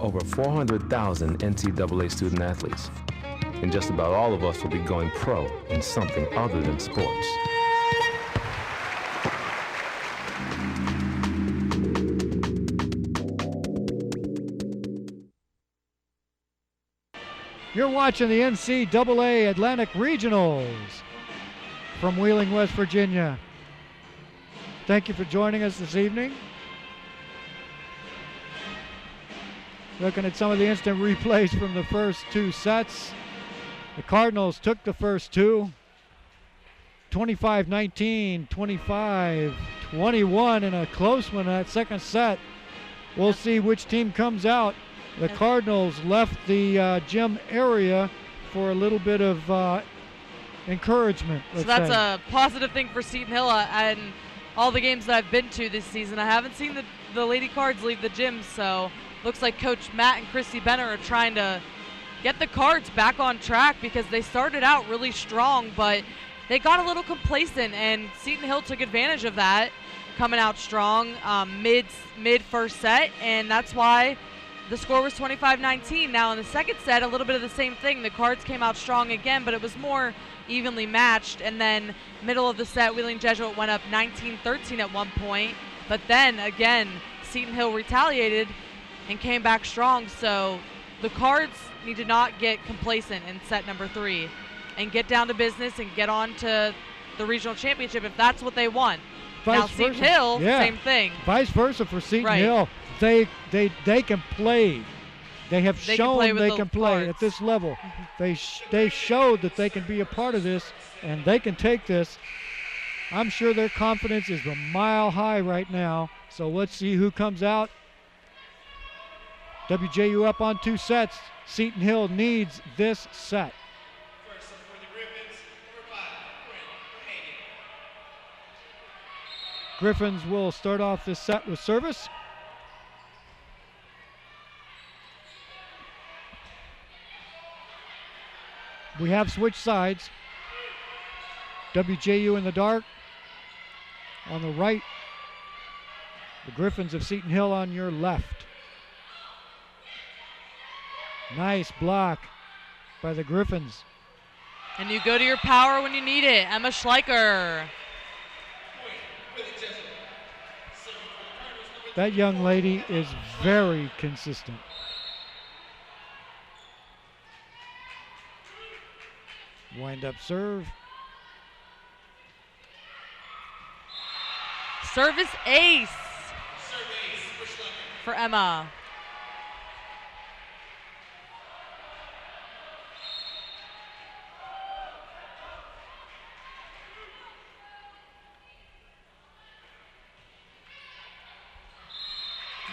over 400,000 NCAA student athletes, and just about all of us will be going pro in something other than sports. You're watching the NCAA Atlantic Regionals from Wheeling, West Virginia. Thank you for joining us this evening. Looking at some of the instant replays from the first two sets. The Cardinals took the first two. 25-19, 25-21 in a close one in that second set. We'll see which team comes out. The Cardinals left the gym area for a little bit of encouragement. So that's a positive thing for Seton Hill. And all the games that I've been to this season, I haven't seen the Lady Cards leave the gym, so looks like Coach Matt and Christy Benner are trying to get the Cards back on track because they started out really strong, but they got a little complacent, and Seton Hill took advantage of that, coming out strong mid first set, and that's why the score was 25-19. Now in the second set, a little bit of the same thing. The Cards came out strong again, but it was more evenly matched, and then middle of the set, Wheeling Jesuit went up 19-13 at one point, but then again, Seton Hill retaliated and came back strong. So the Cards need to not get complacent in set number 3 and get down to business and get on to the regional championship if that's what they want. Now Seton Hill, same thing. Vice versa for Seton Hill. They can play. They have shown they can play at this level. They showed that they can be a part of this, and they can take this. I'm sure their confidence is a mile high right now. So let's see who comes out. WJU up on 2 sets. Seton Hill needs this set. First for the Griffins, number 5, Griffins will start off this set with service. We have switched sides. WJU in the dark. On the right, the Griffins of Seton Hill on your left. Nice block by the Griffins. And you go to your power when you need it. Emma Schleicher. That young lady is very consistent. Wind up serve. Service ace for Emma.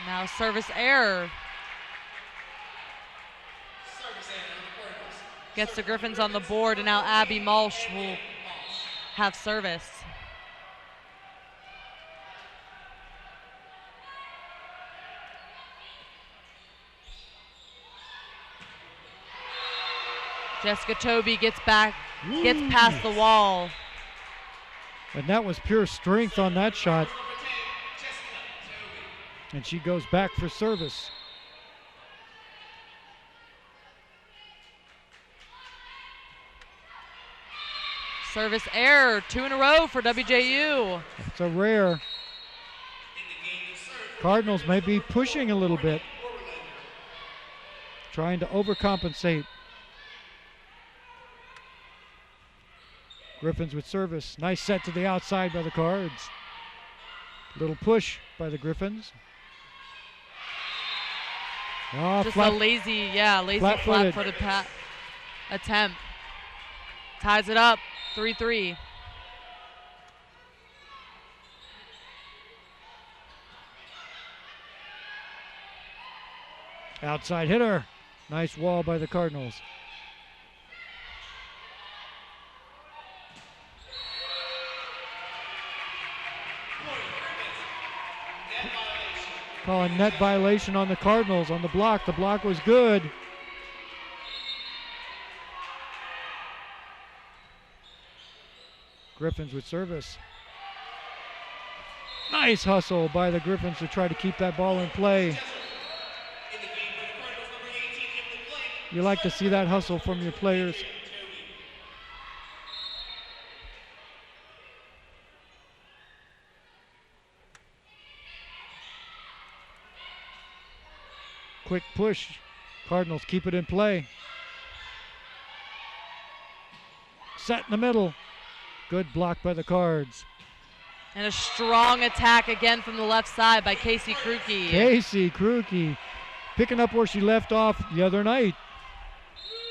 Now service error. Gets the Griffins on the board, and now Abby Malsh will have service. Jessica Tobey gets back, gets past the wall. And that was pure strength on that shot. And she goes back for service. Service error, 2 in a row for WJU. It's a rare. Cardinals may be pushing a little bit, trying to overcompensate. Griffins with service. Nice set to the outside by the Cards. Little push by the Griffins. Oh, just a lazy flat-footed attempt. Ties it up, 3-3. Outside hitter. Nice wall by the Cardinals. Calling net violation on the Cardinals on the block. The block was good. Griffins with service. Nice hustle by the Griffins to try to keep that ball in play. You like to see that hustle from your players. Quick push. Cardinals keep it in play. Set in the middle. Good block by the Cards. And a strong attack again from the left side by Casey Krukey. Casey Krukey picking up where she left off the other night.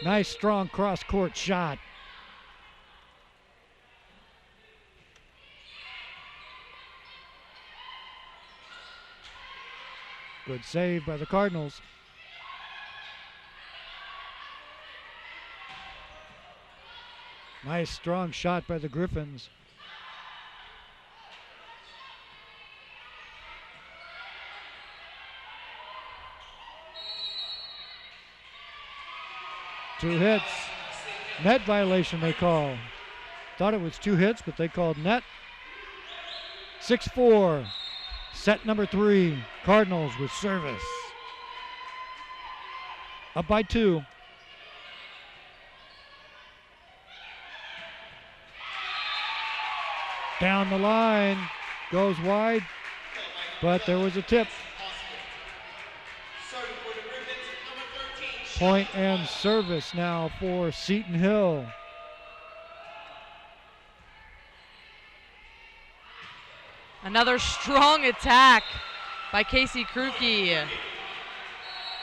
Nice strong cross-court shot. Good save by the Cardinals. Nice strong shot by the Griffins. Two hits. Net violation they call. Thought it was 2 hits, but they called net. 6-4. Set number 3. Cardinals with service. Up by 2. Down the line. Goes wide. But there was a tip. Point and service now for Seton Hill. Another strong attack by Casey Krukey.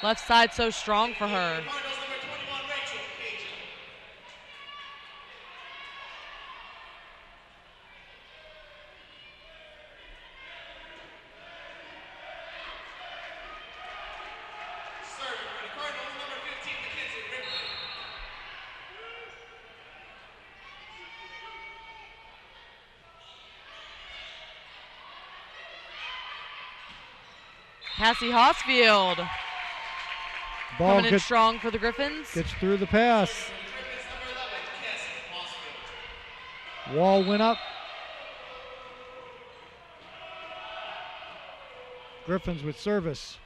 Left side so strong for her. Cassie Hosfield Ball coming in strong for the Griffins. Gets through the pass. Wall went up. Griffins with service.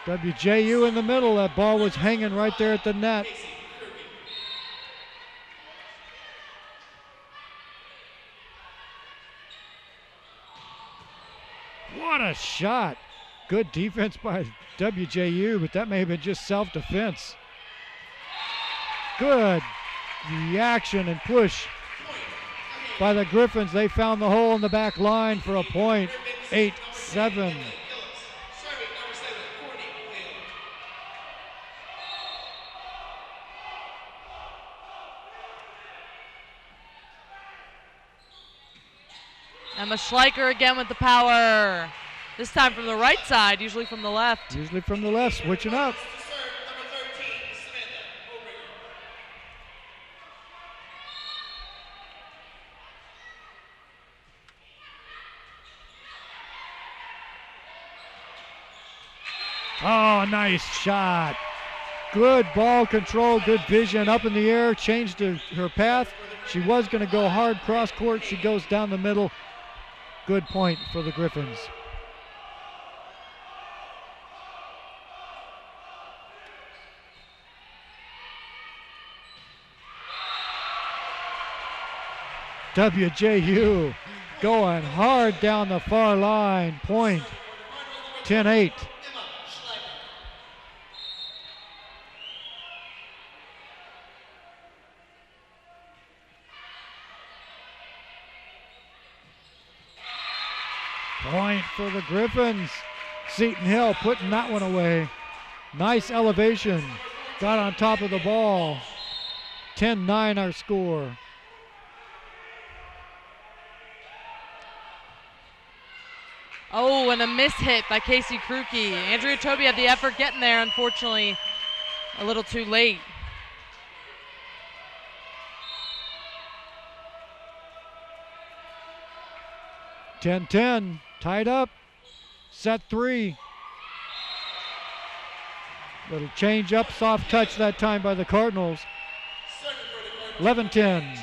WJU in the middle. That ball was hanging right there at the net. What a shot. Good defense by WJU, but that may have been just self-defense. Good reaction and push by the Griffins. They found the hole in the back line for a point. 8-7. Emma Schleicher again with the power. This time from the right side, usually from the left. Usually from the left, switching up. Oh, nice shot. Good ball control, good vision, up in the air, changed her path. She was going to go hard cross court. She goes down the middle. Good point for the Griffins. WJU going hard down the far line. Point 10-8. Point for the Griffins. Seton Hill putting that one away. Nice elevation. Got on top of the ball. 10-9 our score. Oh, and a miss hit by Casey Krukey. Andrea Toby had the effort getting there, unfortunately a little too late. (10-10) tied up. Set 3. Little change up, soft touch that time by the Cardinals. 11-10.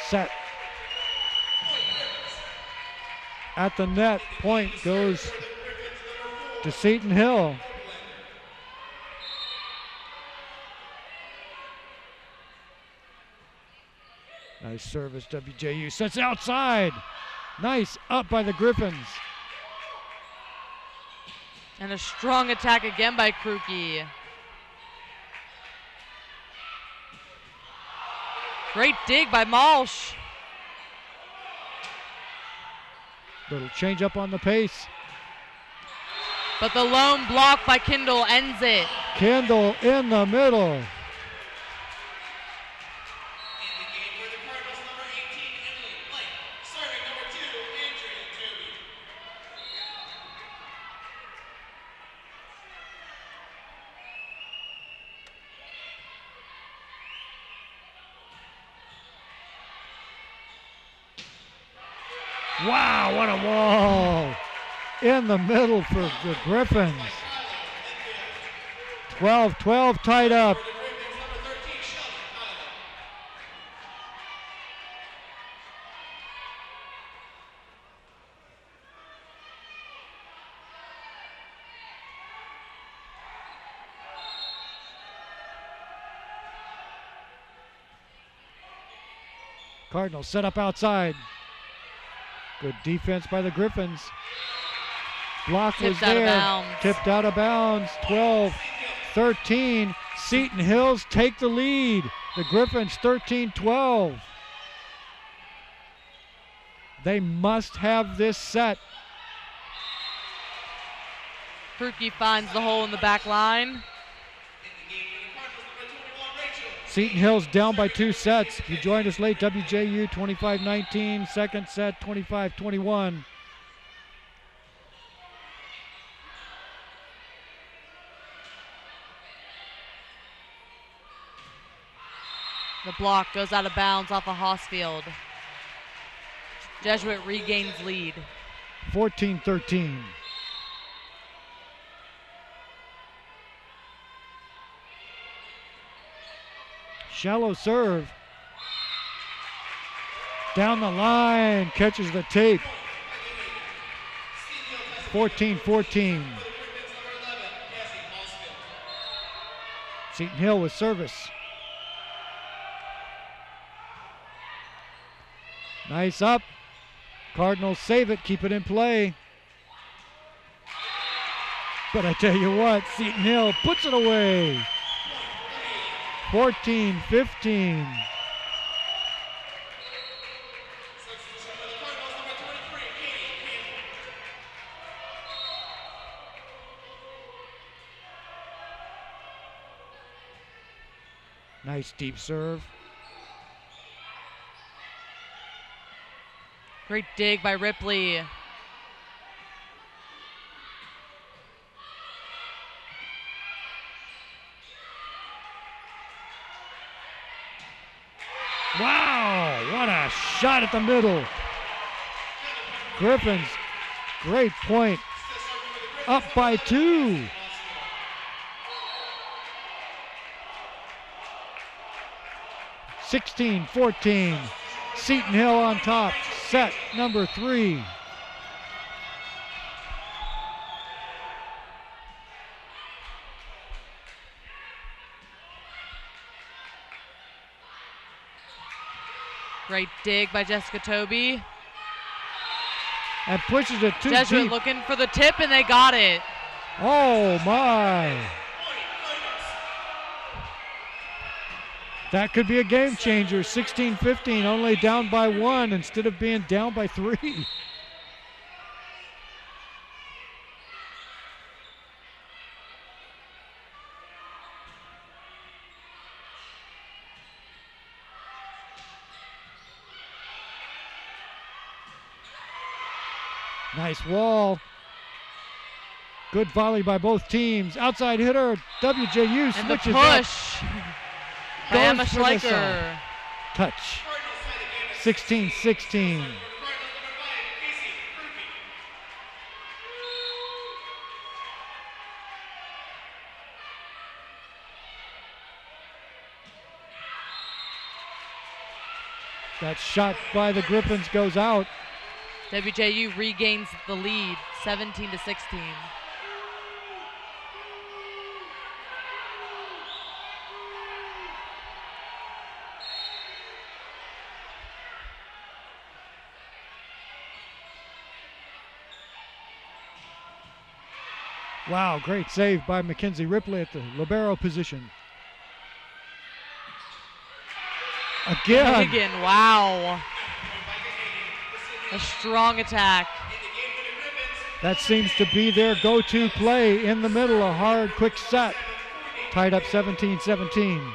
Set. At the net, point goes to Seton Hill. Nice service, WJU. Sets outside. Nice, up by the Griffins. And a strong attack again by Kruke. Great dig by Malsh. Little change up on the pace. But the lone block by Kendall ends it. Kendall in the middle. Wow, what a wall. In the middle for the Griffins. 12-12 tied up. Cardinals set up outside. Good defense by the Griffins. Block was there. Tipped out of bounds. 12-13. Seton Hills take the lead. The Griffins 13-12. They must have this set. Kruke finds the hole in the back line. Seton Hill's down by 2 sets. If you joined us late, WJU 25-19, second set 25-21. The block goes out of bounds off of Hossfield. Jesuit regains lead. 14-13. Shallow serve. Down the line, catches the tape. 14-14. Seton Hill with service. Nice up. Cardinals save it, keep it in play. But I tell you what, Seton Hill puts it away. 14-15. Nice deep serve. Great dig by Ripley. Wow, what a shot at the middle. Griffins, great point. Up by 2. (16-14). Seton Hill on top, set number 3. Great dig by Jessica Toby. And pushes it too Jesuit deep. looking for the tip, and they got it. Oh my. That could be a game changer. 16-15, only down by 1 instead of being down by 3. Nice wall. Good volley by both teams. Outside hitter, WJU And the switches up. push by Emma Goes for the Schleicher. side. Touch. 16-16. That shot by the Griffins goes out. WJU regains the lead, 17-16. Wow, great save by Mackenzie Ripley at the libero position. Again. Wow. A strong attack. That seems to be their go-to play in the middle, a hard, quick set. Tied up 17-17.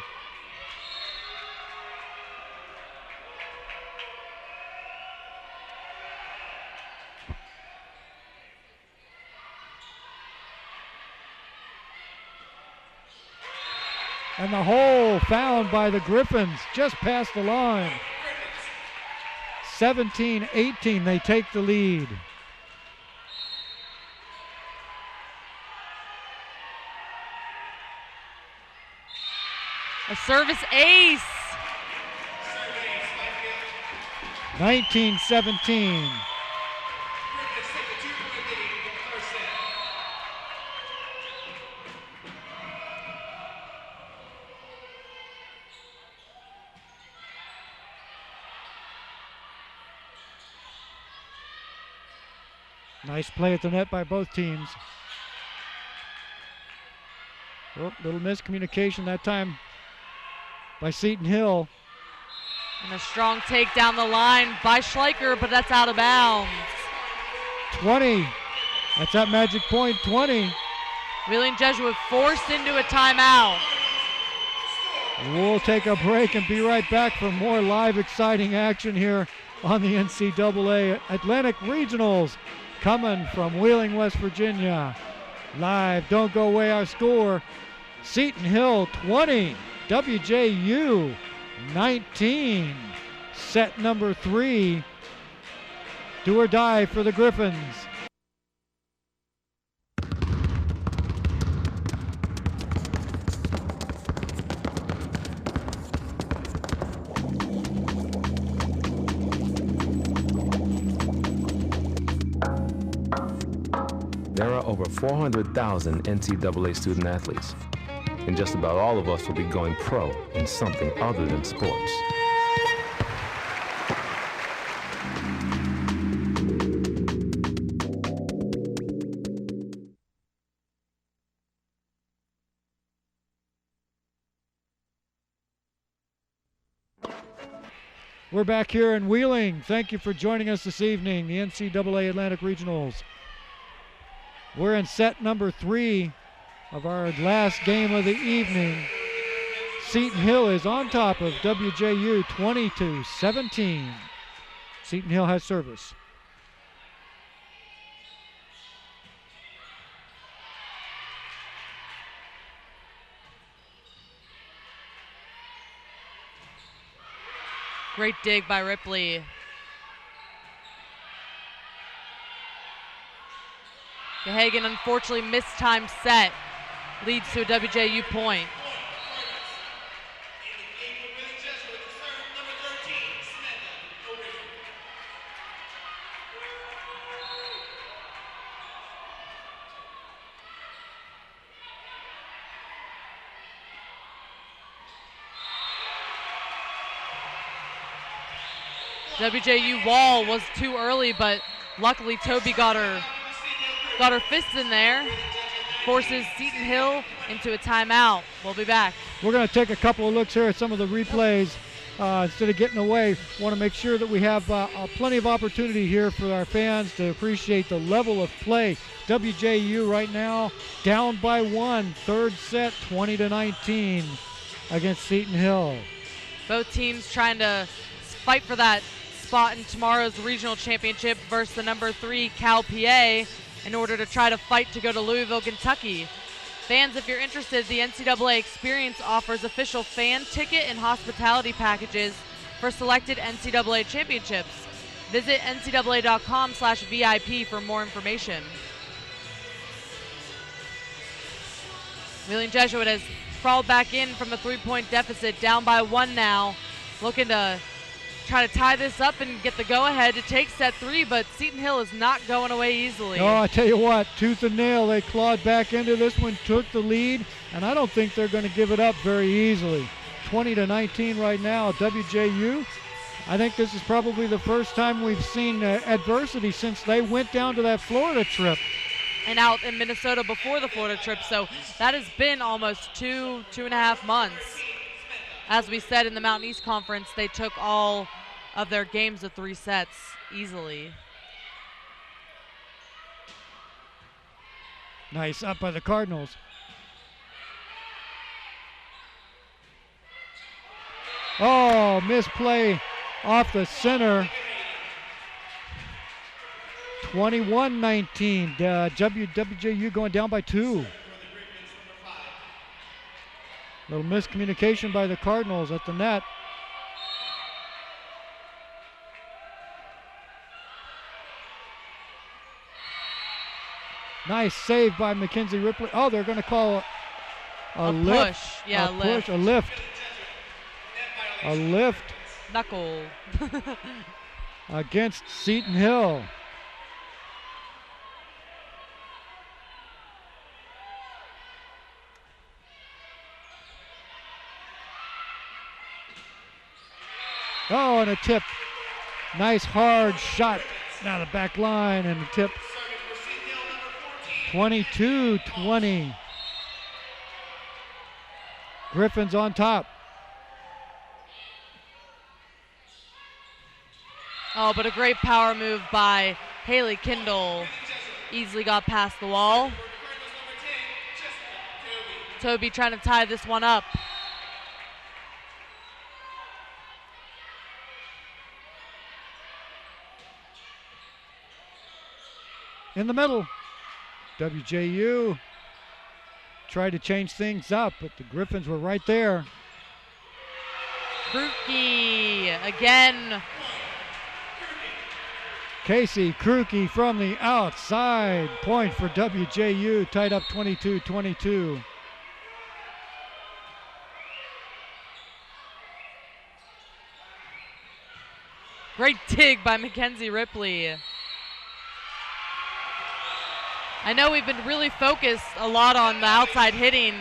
And the hole found by the Griffins just past the line. 17-18, they take the lead. A service ace. 19-17. Nice play at the net by both teams. Oh, little miscommunication that time by Seton Hill. And a strong take down the line by Schleicher, but that's out of bounds. 20. That's at magic point, 20. Wheeling Jesuit forced into a timeout. We'll take a break and be right back for more live, exciting action here on the NCAA Atlantic Regionals. Coming from Wheeling, West Virginia. Live, don't go away, our score. Seton Hill 20, WJU 19. Set number 3. Do or die for the Griffins. There are over 400,000 NCAA student athletes, and just about all of us will be going pro in something other than sports. We're back here in Wheeling. Thank you for joining us this evening, the NCAA Atlantic Regionals. We're in set number 3 of our last game of the evening. Seton Hill is on top of WJU 20-17. Seton Hill has service. Great dig by Ripley. Gahagan unfortunately mistimed set. Leads to a WJU point. WJU wall was too early, but luckily Toby got her fists in there. Forces Seton Hill into a timeout. We'll be back. We're going to take a couple of looks here at some of the replays. Instead of getting away, want to make sure that we have plenty of opportunity here for our fans to appreciate the level of play. WJU right now down by 1, third set, 20-19 against Seton Hill. Both teams trying to fight for that spot in tomorrow's regional championship versus the number 3 Cal PA in order to try to fight to go to Louisville, Kentucky. Fans, if you're interested, the NCAA Experience offers official fan ticket and hospitality packages for selected NCAA championships. Visit ncaa.com/VIP for more information. Wheeling Jesuit has crawled back in from a 3-point deficit, down by 1 now, looking to try to tie this up and get the go-ahead to take set 3, but Seton Hill is not going away easily. Oh, I tell you what, tooth and nail, they clawed back into this one, took the lead, and I don't think they're going to give it up very easily. 20-19 right now, WJU. I think this is probably the first time we've seen adversity since they went down to that Florida trip. And out in Minnesota before the Florida trip, so that has been almost 2.5 months. As we said in the Mountain East Conference, they took all of their games of 3 sets easily. Nice up by the Cardinals. Oh, misplay off the center. 21-19. WJU going down by 2. Little miscommunication by the Cardinals at the net. Nice save by Mackenzie Ripley. Oh, they're going to call a lift. Push. Yeah, a lift. A lift Knuckle. against Seton Hill. Oh, and a tip. Nice hard shot down the back line and a tip. 22-20. Griffins on top. Oh, but a great power move by Haley Kindle. Easily got past the wall. Toby trying to tie this one up. In the middle, WJU tried to change things up, but the Griffins were right there. Krukey again. Casey Krukey from the outside. Point for WJU, tied up 22-22. Great dig by Mackenzie Ripley. I know we've been really focused a lot on the outside hitting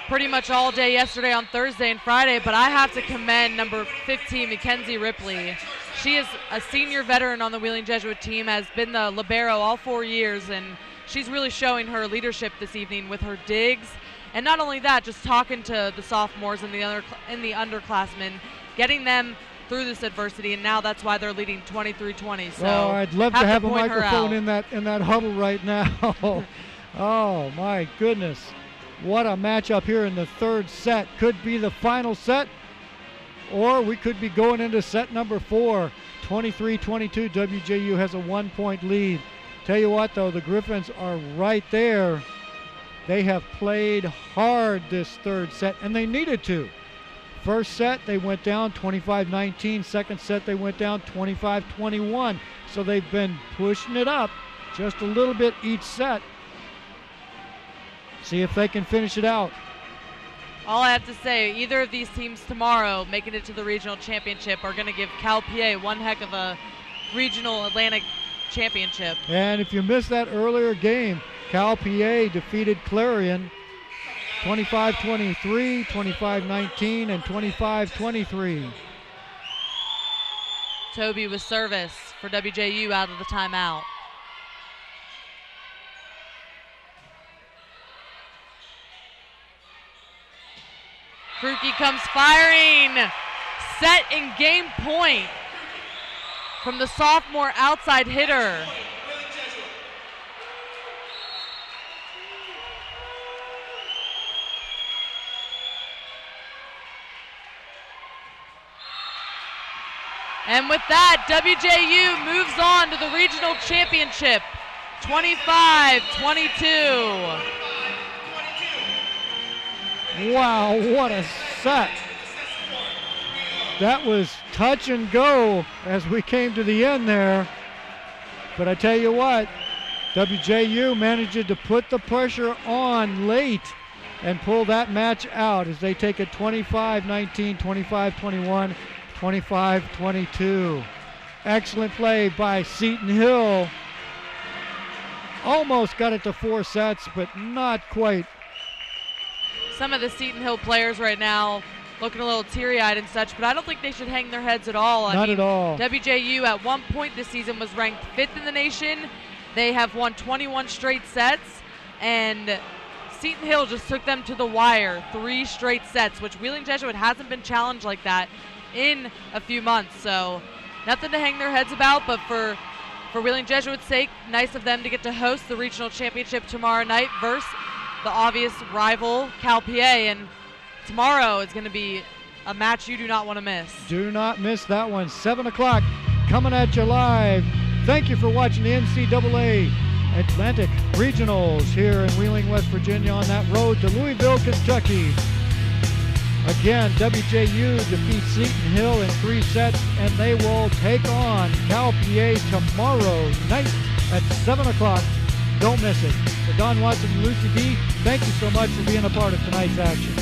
pretty much all day yesterday on Thursday and Friday, but I have to commend number 15, Mackenzie Ripley. She is a senior veteran on the Wheeling Jesuit team, has been the libero all 4 years, and she's really showing her leadership this evening with her digs. And not only that, just talking to the sophomores and the underclassmen, getting them through this adversity, and now that's why they're leading 23-20. So well, I'd love to have a point microphone in that huddle right now. Oh my goodness. What a matchup here in the third set. Could be the final set, or we could be going into set number 4. 23-22, WJU has a 1-point lead. Tell you what though, the Griffins are right there. They have played hard this third set, and they needed to. First set, they went down 25-19. Second set, they went down 25-21. So they've been pushing it up just a little bit each set. See if they can finish it out. All I have to say, either of these teams tomorrow making it to the regional championship are going to give Cal PA one heck of a regional Atlantic championship. And if you missed that earlier game, Cal PA defeated Clarion 25-23, 25-19, and 25-23. Toby with service for WJU out of the timeout. Krukey comes firing. Set and game point from the sophomore outside hitter. And with that, WJU moves on to the regional championship, 25-22. Wow, what a set. That was touch and go as we came to the end there. But I tell you what, WJU managed to put the pressure on late and pull that match out as they take it 25-19, 25-21, 25-22. Excellent play by Seton Hill. Almost got it to 4 sets, but not quite. Some of the Seton Hill players right now looking a little teary-eyed and such, but I don't think they should hang their heads at all. Not at all. WJU at one point this season was ranked 5th in the nation. They have won 21 straight sets, and Seton Hill just took them to the wire, 3 straight sets, which Wheeling Jesuit hasn't been challenged like that in a few months. So nothing to hang their heads about, but for Wheeling Jesuit's sake, nice of them to get to host the regional championship tomorrow night versus the obvious rival Cal PA. And tomorrow is going to be a match you do not want to miss. Do not miss that one. 7 o'clock coming at you live. Thank you for watching the NCAA Atlantic Regionals here in Wheeling, West Virginia on that road to Louisville, Kentucky. Again, WJU defeats Seton Hill in 3 sets, and they will take on Cal PA tomorrow night at 7 o'clock. Don't miss it. For Don Watson and Lucy D, thank you so much for being a part of tonight's action.